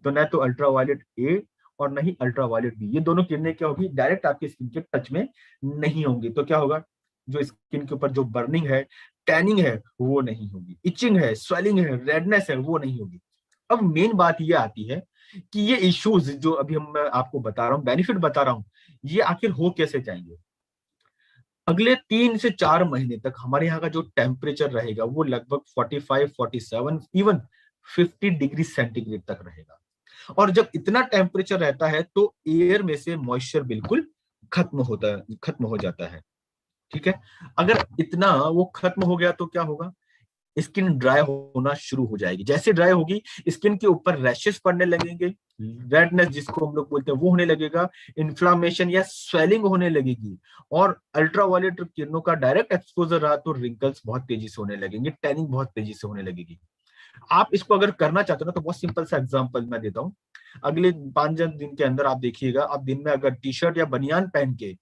तो न तो अल्ट्रावायलेट ए और न ही अल्ट्रावायलेट बी, ये दोनों किरणें क्या होगी, डायरेक्ट आपकी स्किन के टच में नहीं होंगी। तो क्या होगा, जो स्किन के ऊपर जो बर्निंग है, टैनिंग है, वो नहीं होगी, इचिंग है, स्वेलिंग है, रेडनेस है, वो नहीं होगी। अब मेन बात ये आती है कि ये इश्यूज जो अभी हम मैं आपको बता रहा हूँ, बेनिफिट बता रहा हूँ, ये आखिर हो कैसे जाएंगे। अगले 3 से 4 महीने तक हमारे यहाँ का जो टेम्परेचर रहेगा वो लगभग 45, 47, इवन 50 डिग्री सेंटीग्रेड तक रहेगा। और जब इतना टेम्परेचर रहता है तो एयर में से मॉइस्चर बिल्कुल खत्म हो जाता है। ठीक है, अगर इतना वो खत्म हो गया तो क्या होगा, स्किन ड्राई होना शुरू हो जाएगी। जैसे ड्राई होगी, स्किन के ऊपर रैशेस पड़ने लगेंगे, रेडनेस जिसको हम लोग बोलते हैं वो होने लगेगा, इन्फ्लामेशन या स्वेलिंग होने लगेगी। और अल्ट्रावायलेट किरणों का डायरेक्ट एक्सपोजर रहा तो रिंकल्स बहुत तेजी से होने लगेंगे, टैनिंग बहुत तेजी से होने लगेगी। आप इसको अगर करना चाहते हो ना, तो बहुत सिंपल सा एग्जांपल मैं देता हूँ। अगले 5 दिन के अंदर आप देखिएगा, आप दिन में अगर टी शर्ट या बनियान पहन के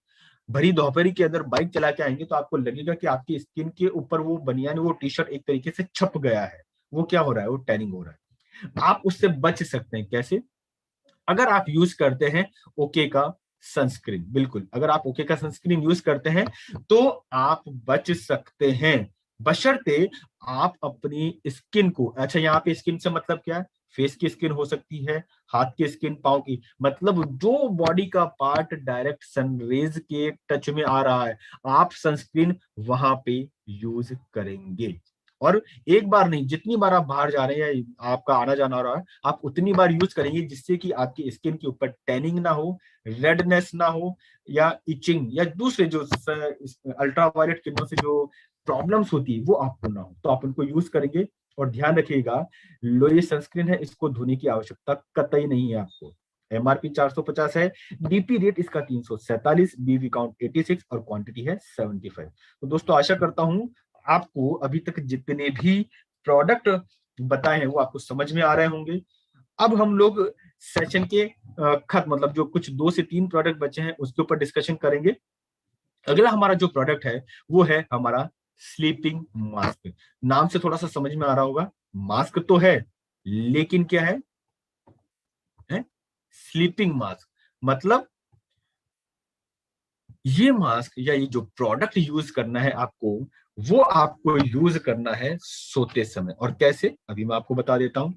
भरी दोपहरी के अंदर बाइक चला के आएंगे तो आपको लगेगा कि आपकी स्किन के ऊपर वो बनियान, वो टी शर्ट एक तरीके से छप गया है। वो क्या हो रहा है, वो टैनिंग हो रहा है। आप उससे बच सकते हैं कैसे, अगर आप यूज करते हैं ओके का सनस्क्रीन। बिल्कुल, अगर आप ओके का सनस्क्रीन यूज करते हैं तो आप बच सकते हैं, बशर्ते आप अपनी स्किन को, अच्छा यहाँ पे स्किन से मतलब क्या है, फेस की स्किन हो सकती है, हाथ की स्किन, पाँव की, मतलब जो बॉडी का पार्ट डायरेक्ट सनरेज के टच में आ रहा है, आप सनस्क्रीन वहां पे यूज करेंगे। और एक बार नहीं, जितनी बार आप बाहर जा रहे हैं, आपका आना जाना हो रहा है, आप उतनी बार यूज करेंगे जिससे कि आपकी स्किन के ऊपर टैनिंग ना हो, रेडनेस ना हो, या इचिंग या दूसरे जो अल्ट्रावायलेट किरणों से जो प्रॉब्लम्स होती है वो आपको ना हो। तो आप उनको यूज करेंगे। और ध्यान रखिएगा, लो ये सनस्क्रीन है, इसको धोने की आवश्यकता कतई नहीं है आपको। एमआरपी 450 है, डीपी रेट इसका 347, बीवी काउंट 86 और क्वांटिटी है 75। तो दोस्तों आशा करता हूं आपको अभी तक जितने भी प्रोडक्ट बताए हैं वो आपको समझ में आ रहे होंगे। अब हम लोग सेशन के खत्म, मतलब जो कुछ 2 से 3 प्रोडक्ट बचे हैं उसके ऊपर डिस्कशन करेंगे। अगला हमारा जो प्रोडक्ट है वो है हमारा स्लीपिंग मास्क। नाम से थोड़ा सा समझ में आ रहा होगा, मास्क तो है लेकिन क्या है स्लीपिंग मास्क। मतलब ये मास्क या ये जो प्रोडक्ट यूज करना है आपको, वो आपको यूज करना है सोते समय। और कैसे, अभी मैं आपको बता देता हूं।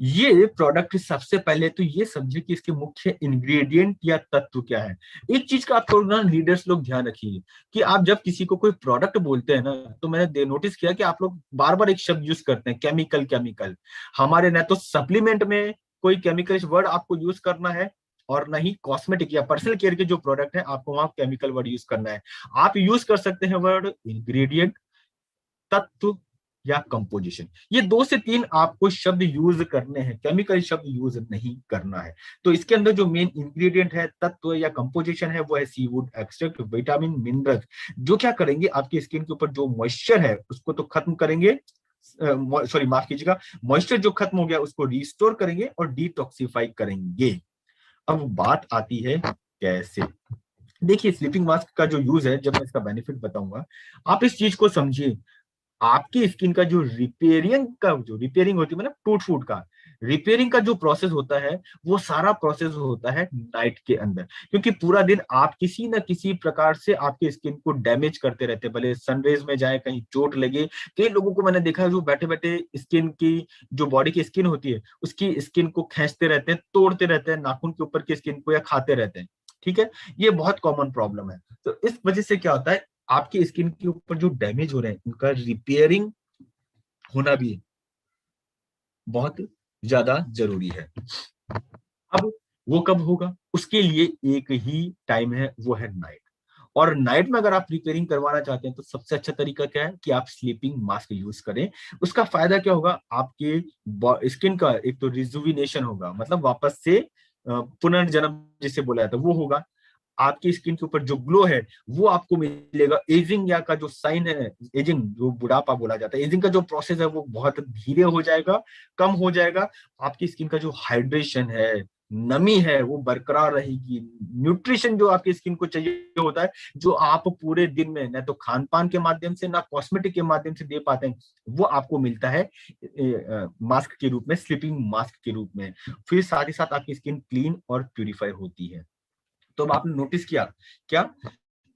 ये प्रोडक्ट सबसे पहले तो ये समझे कि इसके मुख्य इंग्रेडिएंट या तत्व क्या है। एक चीज का आप थोड़ा लीडर्स लोग ध्यान रखिए कि आप जब किसी को कोई प्रोडक्ट बोलते हैं ना, तो मैंने नोटिस किया कि आप लोग बार बार एक शब्द यूज करते हैं, केमिकल केमिकल। हमारे ना तो सप्लीमेंट में कोई केमिकल वर्ड आपको यूज करना है, और ना ही कॉस्मेटिक या पर्सनल केयर के जो प्रोडक्ट है आपको वहां केमिकल वर्ड यूज करना है। आप यूज कर सकते हैं वर्ड इंग्रेडिएंट, तत्व या कंपोजिशन। ये 2 से 3 आपको शब्द यूज करने हैं, केमिकल शब्द यूज नहीं करना है। तो इसके अंदर जो मेन इंग्रेडिएंट है, तत्व या कंपोजिशन है, वो है सीवुड एक्सट्रैक्ट, विटामिन, मिनरल, जो क्या करेंगे आपकी स्किन के ऊपर जो मॉइस्चर है उसको तो खत्म करेंगे, सॉरी माफ कीजिएगा, मॉइस्चर जो खत्म हो गया उसको रिस्टोर करेंगे और डिटॉक्सिफाई करेंगे। अब बात आती है कैसे। देखिए स्लीपिंग मास्क का जो यूज है, जब मैं इसका बेनिफिट बताऊंगा, आप इस चीज को समझिए। आपकी स्किन का जो रिपेयरिंग होती है, मतलब टूट फूट का रिपेयरिंग का जो प्रोसेस होता है, वो सारा प्रोसेस होता है नाइट के अंदर। क्योंकि पूरा दिन आप किसी न किसी प्रकार से आपकी स्किन को डैमेज करते रहते हैं, भले सनरेज में जाए, कहीं चोट लगे। कई लोगों को मैंने देखा है जो बैठे बैठे स्किन की, जो बॉडी की स्किन होती है उसकी स्किन को खींचते रहते हैं, तोड़ते रहते हैं, नाखून के ऊपर की स्किन को या खाते रहते हैं। ठीक है, ये बहुत कॉमन प्रॉब्लम है। तो इस वजह से क्या होता है, आपकी स्किन के ऊपर जो डैमेज हो रहे हैं उनका रिपेयरिंग होना भी बहुत ज्यादा जरूरी है। अब वो कब होगा, उसके लिए एक ही टाइम है, वो है नाइट। और नाइट में अगर आप रिपेयरिंग करवाना चाहते हैं तो सबसे अच्छा तरीका क्या है कि आप स्लीपिंग मास्क यूज करें। उसका फायदा क्या होगा, आपके स्किन का एक तो रिजुविनेशन होगा, मतलब वापस से पुनर्जन्म जिसे बोला जाता है वो होगा। आपकी स्किन के ऊपर जो ग्लो है वो आपको मिलेगा। एजिंग या का जो साइन है, एजिंग जो बुढ़ापा बोला जाता है, एजिंग का जो प्रोसेस है वो बहुत धीरे हो जाएगा, कम हो जाएगा। आपकी स्किन का जो हाइड्रेशन है, नमी है, वो बरकरार रहेगी। न्यूट्रिशन जो आपकी स्किन को चाहिए होता है, जो आप पूरे दिन में ना तो खान पान के माध्यम से ना कॉस्मेटिक के माध्यम से दे पाते हैं, वो आपको मिलता है मास्क के रूप में, स्लीपिंग मास्क के रूप में। फिर साथ ही साथ आपकी स्किन क्लीन और प्यूरिफाई होती है। तो अब आपने नोटिस किया क्या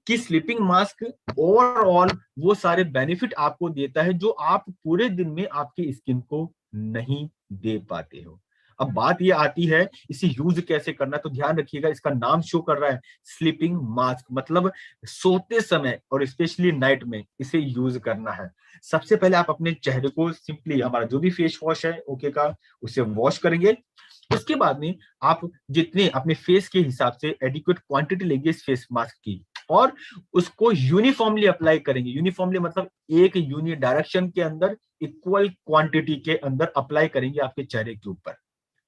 कि स्लीपिंग मास्क ओवरऑल वो सारे बेनिफिट आपको देता है जो आप पूरे दिन में आपकी स्किन को नहीं दे पाते हो। अब बात ये आती है इसे यूज कैसे करना है, तो ध्यान रखिएगा, इसका नाम शो कर रहा है स्लीपिंग मास्क, मतलब सोते समय और स्पेशली नाइट में इसे यूज करना है। सबसे पहले आप अपने चेहरे को सिंपली, हमारा जो भी फेस वॉश है ओके का, उसे वॉश करेंगे। उसके बाद में आप जितने अपने फेस के हिसाब से एडिक्वेट क्वांटिटी लेंगे इस फेस मास्क की, और उसको यूनिफॉर्मली अप्लाई करेंगे। यूनिफॉर्मली मतलब एक यूनि डायरेक्शन के अंदर इक्वल क्वांटिटी के अंदर अप्लाई करेंगे आपके चेहरे के ऊपर।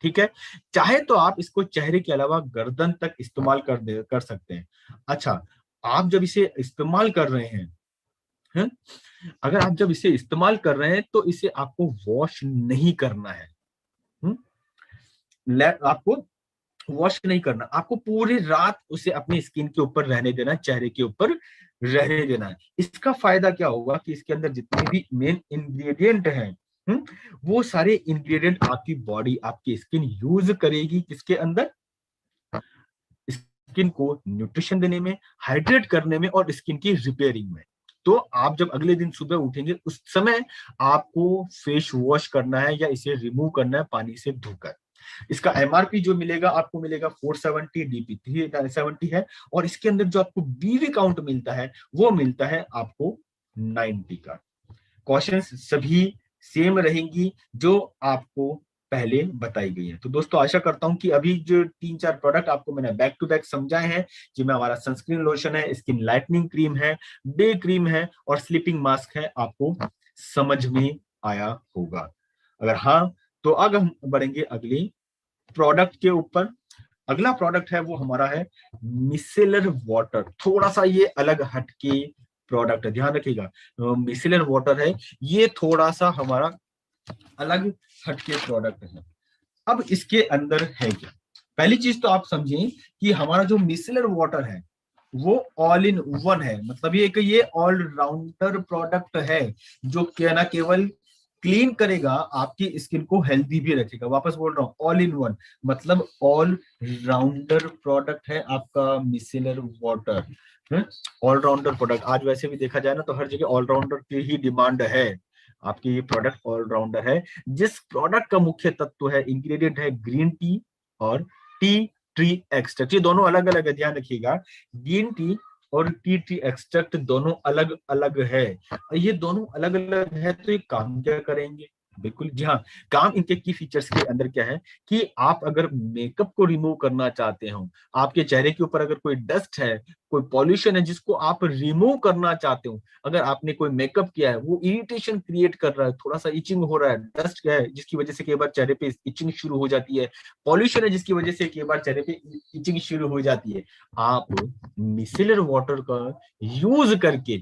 ठीक है, चाहे तो आप इसको चेहरे के अलावा गर्दन तक इस्तेमाल कर सकते हैं। अच्छा, आप जब इसे इस्तेमाल कर रहे हैं, अगर आप जब इसे इस्तेमाल कर रहे हैं तो इसे आपको वॉश नहीं करना है। आपको वॉश नहीं करना, आपको पूरी रात उसे अपनी स्किन के ऊपर रहने देना, चेहरे के ऊपर रहने देना है। इसका फायदा क्या होगा कि इसके अंदर जितने भी मेन इंग्रेडिएंट हैं, वो सारे इंग्रेडिएंट आपकी बॉडी, आपकी स्किन यूज करेगी किसके अंदर, स्किन को न्यूट्रिशन देने में, हाइड्रेट करने में और स्किन की रिपेयरिंग में। तो आप जब अगले दिन सुबह उठेंगे उस समय आपको फेस वॉश करना है या इसे रिमूव करना है पानी से धोकर। इसका एमआरपी जो मिलेगा आपको मिलेगा 470, डीपी 370 है, और इसके अंदर जो आपको बीवी काउंट मिलता है वो मिलता है आपको 90 का। क्वेश्चंस सभी सेम रहेंगी जो आपको पहले बताई गई है। तो दोस्तों आशा करता हूं कि अभी जो 3-4 प्रोडक्ट आपको मैंने बैक टू बैक समझाए हैं, जिनमें हमारा सनस्क्रीन लोशन है, स्किन लाइटनिंग क्रीम है, डे क्रीम है और स्लीपिंग मास्क है, आपको समझ में आया होगा। अगर हाँ तो अब हम बढ़ेंगे अगले प्रोडक्ट के ऊपर। अगला प्रोडक्ट है वो हमारा है मिसेलर वाटर। थोड़ा सा ये अलग हटके प्रोडक्ट है, ध्यान रखिएगा। मिसेलर वाटर है ये, थोड़ा सा हमारा अलग हटके प्रोडक्ट है। अब इसके अंदर है क्या, पहली चीज तो आप समझें कि हमारा जो मिसेलर वाटर है वो ऑल इन वन है, मतलब ये ऑलराउंडर प्रोडक्ट है जो क्या ना केवल क्लीन करेगा, आपकी स्किन को हेल्दी भी रखेगा। वापस बोल रहा हूं, ऑल इन वन मतलब ऑल राउंडर प्रोडक्ट है आपका मिसेलर वाटर। ऑलराउंडर प्रोडक्ट, आज वैसे भी देखा जाए ना तो हर जगह ऑलराउंडर की ही डिमांड है। आपके ये प्रोडक्ट ऑलराउंडर है। जिस प्रोडक्ट का मुख्य तत्व है, इंग्रेडिएंट है ग्रीन टी और टी ट्री एक्सट्रैक्ट। ये दोनों अलग अलग है, ध्यान रखिएगा। ग्रीन टी और टी ट्री एक्सट्रैक्ट दोनों अलग अलग है। ये दोनों अलग अलग है तो ये काम क्या करेंगे, बिल्कुल जी हाँ, काम इनके की फीचर्स के अंदर क्या है कि आप अगर मेकअप को रिमूव करना चाहते हो, आपके चेहरे के ऊपर अगर कोई डस्ट है, कोई पॉल्यूशन है जिसको आप रिमूव करना चाहते हो, अगर आपने कोई मेकअप किया है वो इरिटेशन क्रिएट कर रहा है, थोड़ा सा इचिंग हो रहा है, डस्ट है जिसकी वजह से कई बार चेहरे पे इचिंग शुरू हो जाती है, पॉल्यूशन है जिसकी वजह से कई बार चेहरे पे इचिंग शुरू हो जाती है, आप मिसेलर वाटर का यूज करके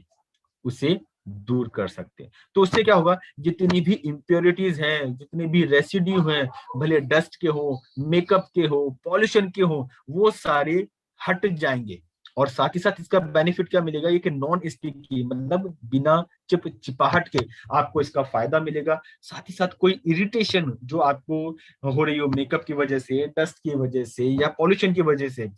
उसे दूर कर सकते हैं। तो उससे क्या होगा, जितनी भी इम्प्योरिटीज हैं, जितने भी रेसिड्यू हैं, भले डस्ट के हो, मेकअप के हो, पॉल्यूशन के हो, वो सारे हट जाएंगे। और साथ ही साथ इसका बेनिफिट क्या मिलेगा, ये कि नॉन स्टिकी, मतलब बिना चिपचिपाहट के आपको इसका फायदा मिलेगा। साथ ही साथ कोई इरिटेशन जो आपको हो रही हो मेकअप की वजह से, डस्ट की वजह से या पॉल्यूशन की वजह से,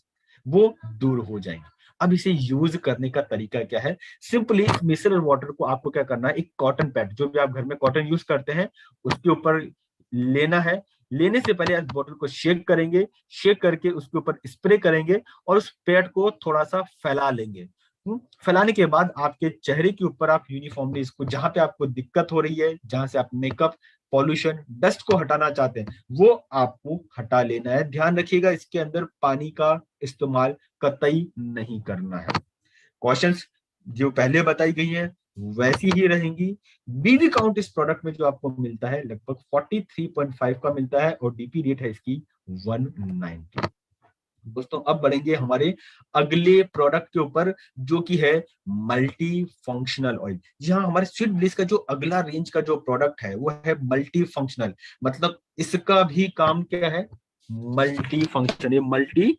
वो दूर हो जाएंगे। अब इसे यूज करने का तरीका क्या है, सिंपली मिसलर वाटर को आपको क्या करना है, एक कॉटन पैड, जो भी आप घर में कॉटन यूज करते हैं उसके ऊपर लेना है, लेने से पहले इस बोतल को शेक करेंगे, शेक करके उसके ऊपर स्प्रे करेंगे और उस पैड को थोड़ा सा फैला लेंगे। फैलाने के बाद आपके चेहरे के ऊपर आप यूनिफॉर्मली इसको, जहां पे आपको दिक्कत हो रही है, जहां से आप मेकअप, पॉल्यूशन, डस्ट को हटाना चाहते हैं, वो आपको हटा लेना है। ध्यान रखिएगा इसके अंदर पानी का इस्तेमाल कतई नहीं करना है। क्वेश्चंस जो पहले बताई गई है वैसी ही रहेंगी। बीवी काउंट इस प्रोडक्ट में जो आपको मिलता है लगभग 43.5 का मिलता है और डीपी रेट है इसकी 190। दोस्तों अब बढ़ेंगे हमारे अगले प्रोडक्ट के ऊपर, जो कि है मल्टी फंक्शनल ऑयल। जी हाँ, हमारे स्वीट ब्लिस का जो अगला रेंज का जो प्रोडक्ट है वो है मल्टी फंक्शनल। मतलब इसका भी काम क्या है, मल्टी फंक्शन, ये मल्टी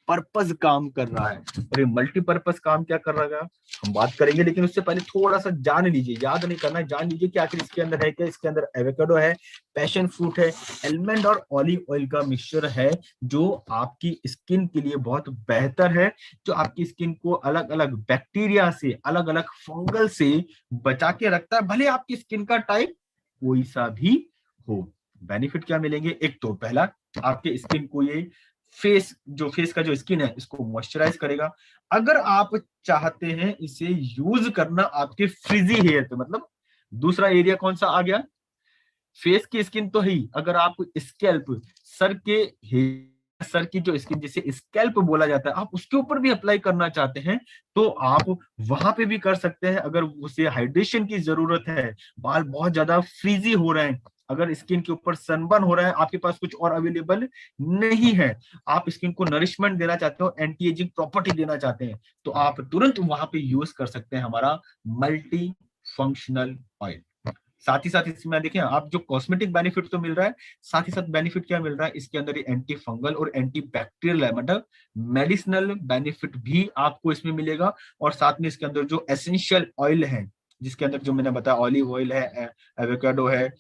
पर्पस काम कर रहा है। और ये मल्टीपर्पज काम क्या कर रहा है हम बात करेंगे, लेकिन उससे पहले थोड़ा सा जान लीजिए, याद नहीं करना है, जान लीजिए कि आखिर इसके अंदर है क्या। इसके अंदर एवोकाडो है, पैशन फ्रूट है, एलमंड और ऑलिव ऑयल का मिक्सचर है, जो आपकी स्किन के लिए बहुत बेहतर है, जो आपकी स्किन को अलग अलग बैक्टीरिया से, अलग अलग फंगल से बचा के रखता है, भले आपकी स्किन का टाइप कोई सा भी हो। बेनिफिट क्या मिलेंगे, एक तो पहला, आपके स्किन को ये फेस का जो स्किन है इसको मॉइस्चराइज करेगा। अगर आप चाहते हैं इसे यूज करना आपके फ्रिजी हेयर पे, मतलब दूसरा एरिया कौन सा आ गया, फेस की स्किन तो ही, अगर आप स्कैल्प, सर के सर की जो स्किन जिसे स्कैल्प बोला जाता है, आप उसके ऊपर भी अप्लाई करना चाहते हैं तो आप वहां पे भी कर सकते हैं। अगर उसे हाइड्रेशन की जरूरत है, बाल बहुत ज्यादा फ्रीजी हो रहे हैं, अगर स्किन के ऊपर सनबर्न हो रहा है, आपके पास कुछ और अवेलेबल नहीं है, आप स्किन को नरिशमेंट देना चाहते हो, एंटी एजिंग प्रॉपर्टी देना चाहते हैं, तो आप तुरंत वहां पे यूज कर सकते हैं हमारा मल्टी फंक्शनल ऑयल। साथ ही साथ इसमें देखिए आप जो कॉस्मेटिक बेनिफिट तो मिल रहा है, साथ ही साथ बेनिफिट क्या मिल रहा है, इसके अंदर ये एंटी फंगल और एंटी बैक्टीरियल है, मतलब मेडिसिनल बेनिफिट भी आपको इसमें मिलेगा। और साथ में इसके अंदर जो एसेंशियल ऑयल है, जिसके अंदर जो मैंने बताया ऑलिव ऑयल है, एवोकाडो है,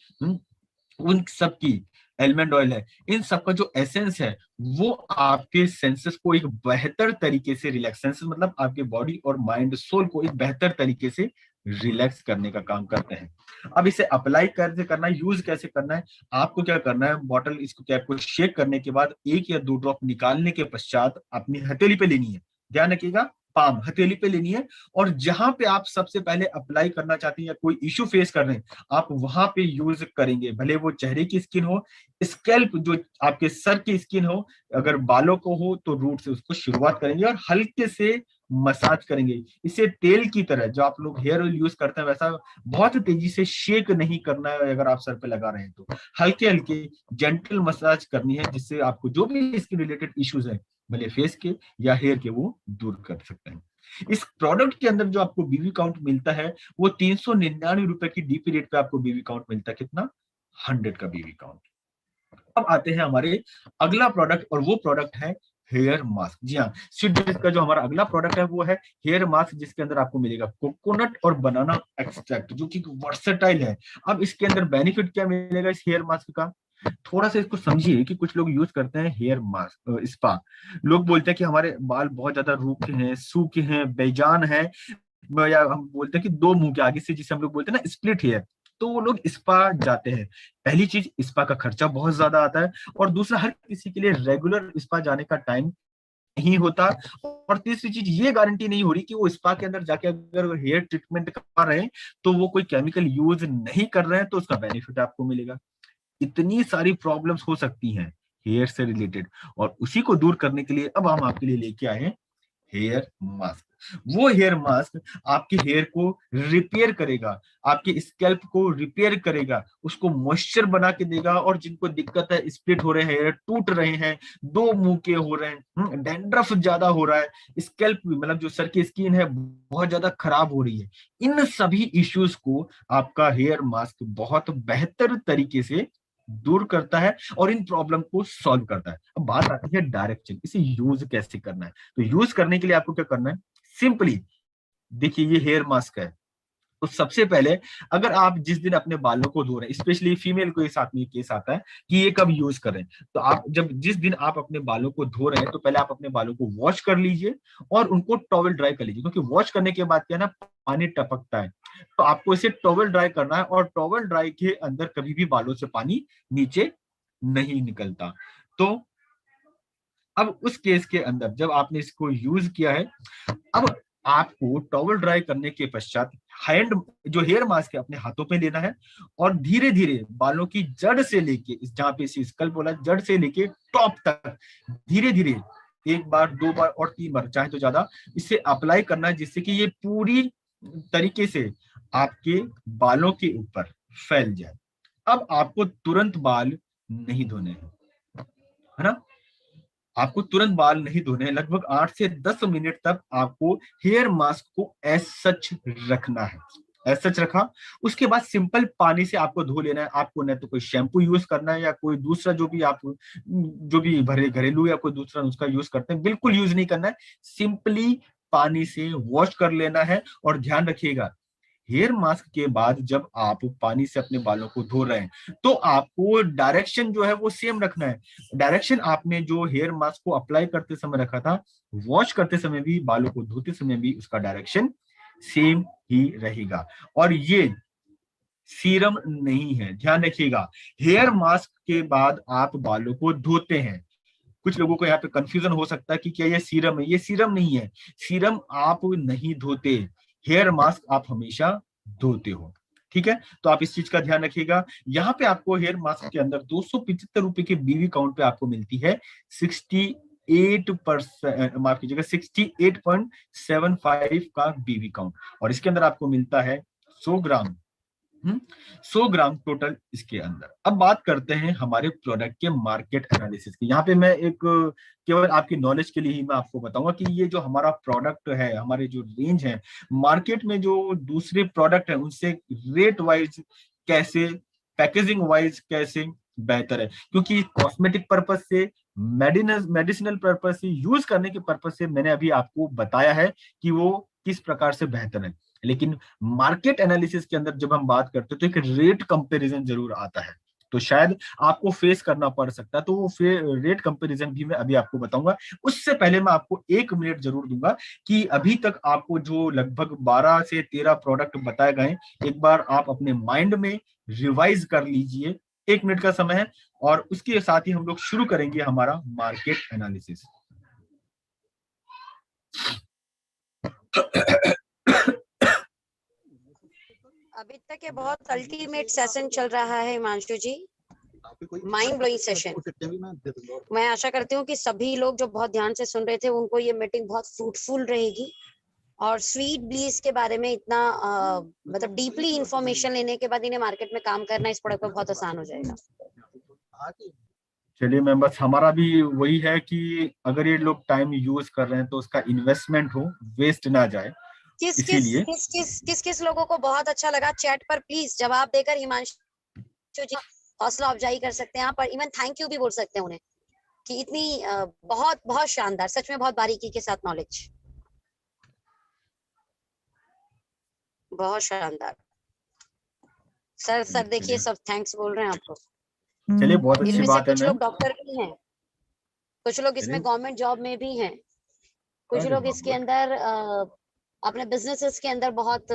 उन सब की, एलमंड ऑयल है, इन सब का जो एसेंस है वो आपके सेंसेस को एक बेहतर तरीके से रिलैक्स, सेंसेस मतलब आपके बॉडी और माइंड सोल को एक बेहतर तरीके से रिलैक्स करने का काम करते हैं। अब इसे अप्लाई कैसे करना है, यूज कैसे करना है, आपको क्या करना है, बॉटल इसको कैप को शेक करने के बाद 1 या 2 ड्रॉप निकालने के पश्चात अपनी हथेली पे लेनी है। ध्यान रखिएगा, पाम हथेली पे लेनी है, और जहां पे आप सबसे पहले अप्लाई करना चाहते हैं या कोई इश्यू फेस कर रहे हैं, आप वहां पे यूज करेंगे, भले वो चेहरे की स्किन हो, स्कैल्प जो आपके सर की स्किन हो, अगर बालों को हो तो रूट से उसको शुरुआत करेंगे और हल्के से मसाज करेंगे। इसे तेल की तरह, जो आप लोग हेयर ऑयल यूज करते हैं वैसा बहुत तेजी से शेक नहीं करना है। अगर आप सर पे लगा रहे हैं तो हल्के हल्के जेंटल मसाज करनी है, जिससे आपको जो भी स्किन रिलेटेड इश्यूज है, भले फेस के या हेयर के, वो दूर कर सकते हैं। इस प्रोडक्ट के अंदर जो आपको बीवी काउंट मिलता है वो 399 रुपए की डीपी रेट पे आपको बीवी काउंट मिलता है, कितना, 100 का बीवी काउंट। अब आते हैं हमारे अगला प्रोडक्ट, और वो प्रोडक्ट है हेयर मास्क। जी हाँ, स्वीट का जो हमारा अगला प्रोडक्ट है वो है हेयर मास्क, जिसके अंदर आपको मिलेगा कोकोनट और बनाना एक्सट्रैक्ट, जो कि वर्सेटाइल है। अब इसके अंदर बेनिफिट क्या मिलेगा इस हेयर मास्क का, थोड़ा सा इसको समझिए कि कुछ लोग यूज करते हैं हेयर मास्क, स्पा, लोग बोलते हैं कि हमारे बाल बहुत ज्यादा रूखे हैं, सूखे हैं, बेजान है, या हम बोलते हैं कि दो मुंह के आगे से, जिसे हम लोग बोलते हैं ना स्प्लिट हेयर, तो वो लोग स्पा जाते हैं। पहली चीज, स्पा का खर्चा बहुत ज्यादा आता है, और दूसरा, हर किसी के लिए रेगुलर स्पा जाने का टाइम नहीं होता, और तीसरी चीज, ये गारंटी नहीं हो रही कि वो स्पा के अंदर जाके अगर हेयर ट्रीटमेंट कर रहे हैं तो वो कोई केमिकल यूज नहीं कर रहे हैं तो उसका बेनिफिट आपको मिलेगा। इतनी सारी प्रॉब्लम्स हो सकती हैं हेयर से रिलेटेड, और उसी को दूर करने के लिए अब हम आपके लिए लेके आए हैं हेयर मास्क। वो हेयर मास्क आपके हेयर को रिपेयर करेगा, आपके स्कैल्प को रिपेयर करेगा, उसको मॉइस्चर बना के देगा, और जिनको दिक्कत है, स्प्लिट हो रहे हैं, हेयर टूट रहे हैं, दो मुंह के हो रहे हैं, डैंड्रफ ज्यादा हो रहा है, स्कैल्प मतलब जो सर की स्किन है बहुत ज्यादा खराब हो रही है, इन सभी इश्यूज को आपका हेयर मास्क बहुत बेहतर तरीके से दूर करता है और इन प्रॉब्लम को सॉल्व करता है। अब बात आती है डायरेक्शन, इसे यूज कैसे करना है। तो यूज करने के लिए आपको क्या करना है, सिंपली देखिए, ये हेयर मास्क है, तो सबसे पहले, अगर आप जिस दिन अपने बालों को धो रहे हैं, स्पेशली फीमेल को ये साथ में केस आता है कि ये कब यूज करें, तो आप जब जिस दिन आप अपने बालों को धो रहे हैं तो पहले आप अपने बालों को वॉश कर लीजिए और उनको टॉवल ड्राई कर लीजिए, क्योंकि वॉश करने के बाद क्या है ना, पानी टपकता है, तो आपको इसे टॉवल ड्राई करना है, और टॉवल ड्राई के अंदर कभी भी बालों से पानी नीचे नहीं निकलता। तो अब उस केस के अंदर जब आपने इसको यूज किया है, अब आपको टॉवल ड्राई करने के पश्चात हैंड जो हेयर मास्क है अपने हाथों पे लेना है, और धीरे धीरे बालों की जड़ से लेके जहां पे स्कल बोला, जड़ से लेके टॉप तक धीरे धीरे 1 बार 2 बार और 3 बार चाहे तो ज्यादा इसे अप्लाई करना है, जिससे कि ये पूरी तरीके से आपके बालों के ऊपर फैल जाए। अब आपको तुरंत बाल नहीं धोने हैं, है ना, आपको तुरंत बाल नहीं धोने हैं। लगभग 8 से 10 मिनट तक आपको हेयर मास्क को एज सच रखना है, एज सच रखा। उसके बाद सिंपल पानी से आपको धो लेना है। आपको न तो कोई शैम्पू यूज करना है या कोई दूसरा जो भी आप जो भी भरे घरेलू या कोई दूसरा नुस्खा यूज करते हैं, बिल्कुल यूज नहीं करना है। सिंपली पानी से वॉश कर लेना है। और ध्यान रखिएगा, हेयर मास्क के बाद जब आप पानी से अपने बालों को धो रहे हैं तो आपको डायरेक्शन जो है वो सेम रखना है। डायरेक्शन आपने जो हेयर मास्क को अप्लाई करते समय रखा था, वॉश करते समय भी, बालों को धोते समय भी उसका डायरेक्शन सेम ही रहेगा। और ये सीरम नहीं है, ध्यान रखिएगा। हेयर मास्क के बाद आप बालों को धोते हैं। कुछ लोगों को यहाँ पे कंफ्यूजन हो सकता है कि क्या ये सीरम है। ये सीरम नहीं है, सीरम आप नहीं धोते, हेयर मास्क आप हमेशा धोते हो। ठीक है, तो आप इस चीज का ध्यान रखिएगा। यहाँ पे आपको हेयर मास्क के अंदर 275 रुपए के बीवी काउंट पे आपको मिलती है 68%, माफ कीजिएगा 68.75 का बीवी काउंट। और इसके अंदर आपको मिलता है 100 ग्राम, 100 ग्राम टोटल इसके अंदर। अब बात करते हैं हमारे प्रोडक्ट के मार्केट एनालिसिस की। यहाँ पे मैं एक केवल आपकी नॉलेज के लिए ही मैं आपको बताऊंगा कि ये जो हमारा प्रोडक्ट है, हमारे जो रेंज है मार्केट में, जो दूसरे प्रोडक्ट है उनसे रेट वाइज कैसे, पैकेजिंग वाइज कैसे बेहतर है। क्योंकि कॉस्मेटिक पर्पज से, मेडिसिनल पर्पज से, यूज करने के पर्पज से मैंने अभी आपको बताया है कि वो किस प्रकार से बेहतर है। लेकिन मार्केट एनालिसिस के अंदर जब हम बात करते हैं तो एक रेट कंपैरिजन जरूर आता है, तो शायद आपको फेस करना पड़ सकता है। तो वो रेट कंपैरिजन भी मैं अभी आपको बताऊंगा। उससे पहले मैं आपको 1 मिनट जरूर दूंगा कि अभी तक आपको जो लगभग 12 से 13 प्रोडक्ट बताए गए, एक बार आप अपने माइंड में रिवाइज कर लीजिए। 1 मिनट का समय है और उसके साथ ही हम लोग शुरू करेंगे हमारा मार्केट एनालिसिस। अभी तक ये बहुत अल्टीमेट सेशन चल रहा है हिमांशु जी, माइंड ब्लोइंग सेशन। मैं आशा करती हूँ कि सभी लोग जो बहुत ध्यान से सुन रहे थे उनको ये मीटिंग बहुत फ्रूटफुल रहेगी। और स्वीट ब्लीस के बारे में इतना मतलब डीपली इंफॉर्मेशन लेने के बाद इन्हें मार्केट में काम करना इस प्रोडक्ट पर बहुत आसान हो जाएगा। चलिए मैम, बस हमारा भी वही है कि अगर ये लोग टाइम यूज कर रहे हैं तो उसका इन्वेस्टमेंट हो, वेस्ट ना जाए। किस किस लोगों को बहुत अच्छा लगा चैट पर प्लीज जवाब देकर हिमांशु जी हौसला अफजाई कर सकते हैं आप, और इवन थैंक यू भी बोल सकते हैं उन्हें कि इतनी बहुत बहुत शानदार, सच में बहुत बारीकी के साथ नॉलेज, बहुत शानदार। सर देखिए सब थैंक्स बोल रहे हैं आपको। चलिए बहुत अच्छी बात है। कुछ लोग डॉक्टर भी हैं, कुछ लोग इसमें गवर्नमेंट जॉब में भी हैं, कुछ लोग इसके अंदर अपने बिजनेसेस के अंदर बहुत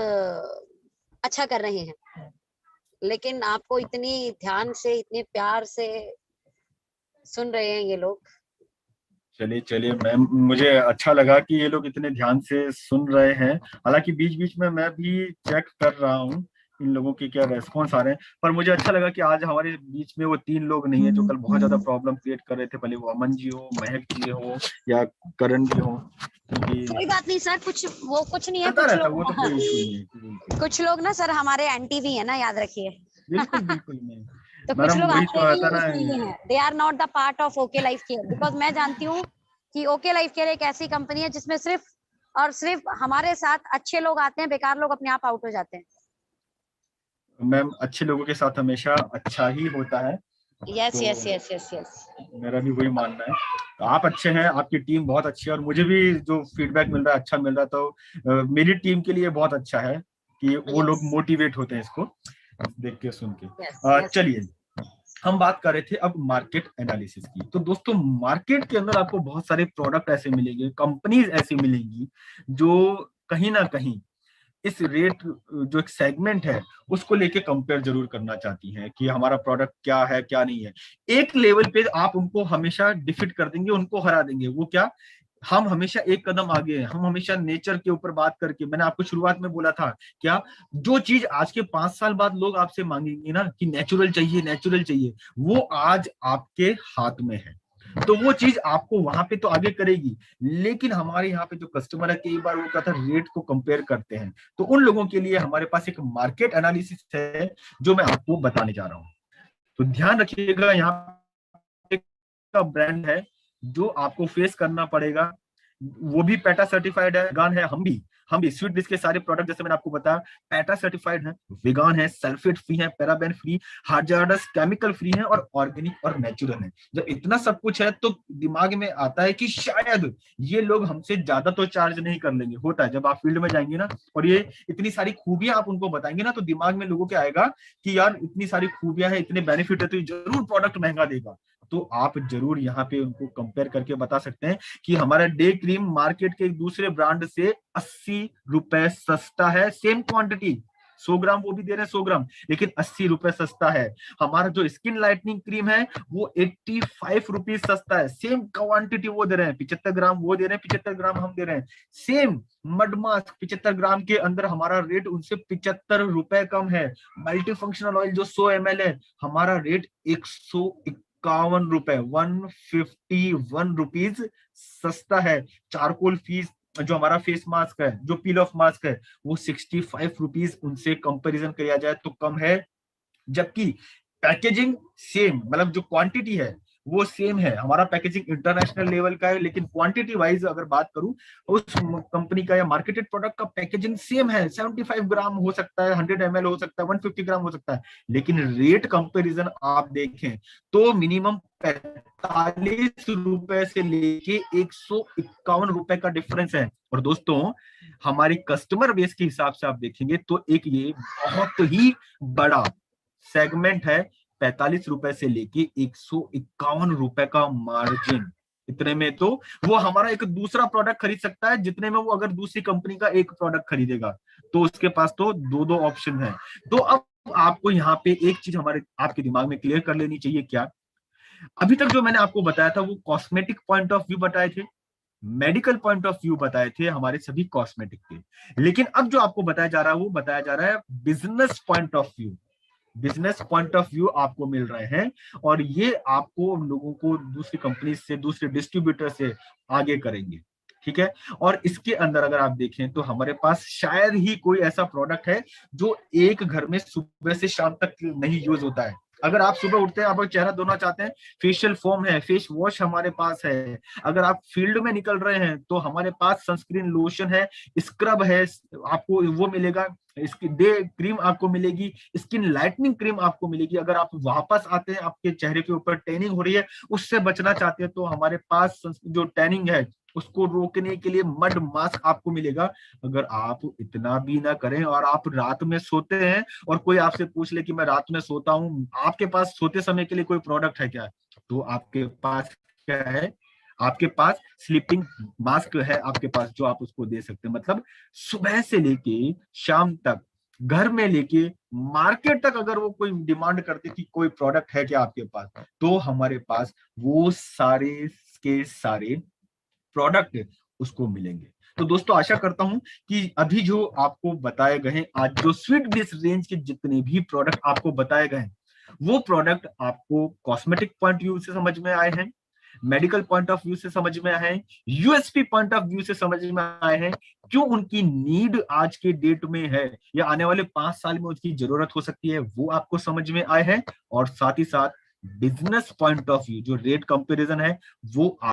अच्छा कर रहे हैं। लेकिन आपको इतनी ध्यान से, इतने प्यार से सुन रहे हैं ये लोग। चलिए मैम, मुझे अच्छा लगा कि ये लोग इतने ध्यान से सुन रहे हैं। हालांकि बीच बीच में मैं भी चेक कर रहा हूँ इन लोगों के क्या रेस्पॉन्स आ रहे हैं, पर मुझे अच्छा लगा कि आज हमारे बीच में वो 3 लोग नहीं है जो कल बहुत ज्यादा प्रॉब्लम क्रिएट कर रहे थे, भले वो अमन जी हो, महक जी हो या करण जी हो। कोई बात नहीं सर, कुछ नहीं है। कुछ लोग ना सर हमारे एंटी भी है ना, याद रखिए। बिल्कुल तो कुछ लोग they are not the part of okay life care, because मैं जानती हूँ कि ओके लाइफ केयर एक ऐसी कंपनी है जिसमें सिर्फ और सिर्फ हमारे साथ अच्छे लोग आते हैं, बेकार लोग अपने आप आउट हो जाते हैं। मैम अच्छे लोगों के साथ हमेशा अच्छा ही होता है। Yes yes yes yes yes, मेरा भी वही मानना है। तो आप अच्छे हैं, आपकी टीम बहुत अच्छी है, और मुझे भी जो फीडबैक मिल रहा है अच्छा मिल रहा है, तो मेरी टीम के लिए बहुत अच्छा है कि वो लोग मोटिवेट होते हैं इसको देख के, सुन के। चलिए हम बात कर रहे थे अब मार्केट एनालिसिस की। तो दोस्तों मार्केट के अंदर आपको बहुत सारे प्रोडक्ट ऐसे मिलेंगे, कंपनीज ऐसी मिलेंगी जो कहीं ना कहीं इस रेट जो एक सेगमेंट है उसको लेके कंपेयर जरूर करना चाहती हैं कि हमारा प्रोडक्ट क्या है क्या नहीं है। एक लेवल पे आप उनको हमेशा डिफीट कर देंगे, उनको हरा देंगे। वो क्या, हम हमेशा एक कदम आगे हैं, हम हमेशा नेचर के ऊपर बात करके, मैंने आपको शुरुआत में बोला था क्या, जो चीज आज के 5 साल बाद लोग आपसे मांगेंगे ना कि नेचुरल चाहिए नेचुरल चाहिए, वो आज आपके हाथ में है। तो वो चीज आपको वहां पे तो आगे करेगी, लेकिन हमारे यहाँ पे जो कस्टमर है कई बार वो कहता है रेट को कंपेयर करते हैं। तो उन लोगों के लिए हमारे पास एक मार्केट एनालिसिस है जो मैं आपको बताने जा रहा हूँ। तो ध्यान रखिएगा, यहाँ का ब्रांड है जो आपको फेस करना पड़ेगा, वो भी पेटा सर्टिफाइड है, वेगान है। हम भी स्वीट डिश के सारे प्रोडक्ट जैसे मैंने आपको बताया पेटा सर्टिफाइड है, वेगान है, सल्फेट फ्री है, पैराबेन फ्री, हार्जार्डस केमिकल फ्री है और ऑर्गेनिक और नेचुरल है। जब इतना सब कुछ है तो दिमाग में आता है कि शायद ये लोग हमसे ज्यादा तो चार्ज नहीं कर लेंगे। होता है जब आप फील्ड में जाएंगे ना और ये इतनी सारी खूबियां आप उनको बताएंगे ना, तो दिमाग में लोगों के आएगा कि यार इतनी सारी खूबियां है, इतने बेनिफिट है, तो जरूर प्रोडक्ट महंगा देगा। तो आप जरूर यहाँ पे उनको कंपेयर करके बता सकते हैं कि हमारा डे क्रीम मार्केट के एक दूसरे ब्रांड से 80 रुपए सस्ता है, सेम क्वांटिटी 100 ग्राम वो भी दे रहे हैं 100 ग्राम, लेकिन 80 रुपए सस्ता है। हमारा जो स्किन लाइटनिंग क्रीम है वो 85 रुपीज सस्ता है, सेम क्वांटिटी वो दे रहे हैं, 75 ग्राम वो दे रहे हैं, 75 ग्राम हम दे रहे हैं। सेम मड मास्क 75 ग्राम के अंदर हमारा रेट उनसे 75 रुपए कम है। मल्टी फंक्शनल ऑयल जो 100 ml है, हमारा रेट 151 रुपए, 151 रुपीज सस्ता है। चारकोल फीस जो हमारा फेस मास्क है, जो पील ऑफ मास्क है, वो 65 रुपीज उनसे कंपैरिजन किया जाए तो कम है। जबकि पैकेजिंग सेम, मतलब जो क्वांटिटी है वो सेम है, हमारा पैकेजिंग इंटरनेशनल लेवल का है, लेकिन क्वांटिटी वाइज अगर बात करूं, उस कंपनी का या मार्केटेड प्रोडक्ट का पैकेजिंग सेम है, 75 ग्राम हो सकता है, 100 ml हो सकता है, 150 ग्राम हो सकता है, लेकिन रेट कंपैरिजन आप देखें तो मिनिमम 45 रुपए से लेके 151 रुपए का डिफरेंस है। और दोस्तों हमारी कस्टमर बेस के हिसाब से आप देखेंगे तो एक ये बहुत ही बड़ा सेगमेंट है, 45 रुपए से लेके 151 रुपए का मार्जिन। इतने में तो वो हमारा एक दूसरा प्रोडक्ट खरीद सकता है जितने में वो अगर दूसरी कंपनी का एक प्रोडक्ट खरीदेगा, तो उसके पास तो दो दो ऑप्शन है। तो अब आपको यहाँ पे एक चीज हमारे आपके दिमाग में क्लियर कर लेनी चाहिए, क्या, अभी तक जो मैंने आपको बताया था वो कॉस्मेटिक पॉइंट ऑफ व्यू बताए थे, मेडिकल पॉइंट ऑफ व्यू बताए थे हमारे सभी कॉस्मेटिक के, लेकिन अब जो आपको बताया जा रहा है वो बताया जा रहा है business point of view. Business point of view आपको मिल रहे हैं और ये आपको लोगों को दूसरी कंपनी से, दूसरे डिस्ट्रीब्यूटर से आगे करेंगे, ठीक है। और इसके अंदर अगर आप देखें तो हमारे पास शायद ही कोई ऐसा प्रोडक्ट है जो एक घर में सुबह से शाम तक नहीं यूज होता है। अगर आप सुबह उठते हैं, आप चेहरा धोना चाहते हैं, फेशियल फोम है, फेस वॉश हमारे पास है। अगर आप फील्ड में निकल रहे हैं तो हमारे पास सनस्क्रीन लोशन है, स्क्रब है, आपको वो मिलेगा, इसकी डे क्रीम आपको मिलेगी, स्किन लाइटनिंग क्रीम आपको मिलेगी। अगर आप वापस आते हैं, आपके चेहरे के ऊपर टैनिंग हो रही है, उससे बचना चाहते हैं, तो हमारे पास जो टैनिंग है उसको रोकने के लिए मड मास्क आपको मिलेगा। अगर आप इतना भी ना करें और आप रात में सोते हैं और कोई आपसे पूछ ले कि मैं रात में सोता हूं, आपके पास सोते समय के लिए कोई प्रोडक्ट है क्या, तो आपके पास क्या है, आपके पास स्लीपिंग मास्क है आपके पास, जो आप उसको दे सकते हैं। मतलब सुबह से लेके शाम तक, घर में लेके मार्केट तक अगर वो कोई डिमांड करते कि कोई प्रोडक्ट है क्या आपके पास, तो हमारे पास वो सारे के सारे प्रोडक्ट उसको मिलेंगे। तो दोस्तों आशा करता हूं कि अभी जो आपको बताए गए, आज जो स्वीट डिश रेंज के जितने भी प्रोडक्ट आपको बताए गए, वो प्रोडक्ट आपको कॉस्मेटिक पॉइंट व्यू से समझ में आए हैं, मेडिकल पॉइंट ऑफ व्यू से समझ में आए हैं, यूएसपी पॉइंट ऑफ व्यू से समझ में आए हैं, क्यों उनकी नीड आज के डेट में है या आने वाले 5 साल में उसकी जरूरत हो सकती है, वो आपको समझ में आए हैं। और साथ ही साथ बिजनेस पॉइंट ऑफ व्यू जो रेट कंपैरिजन है वो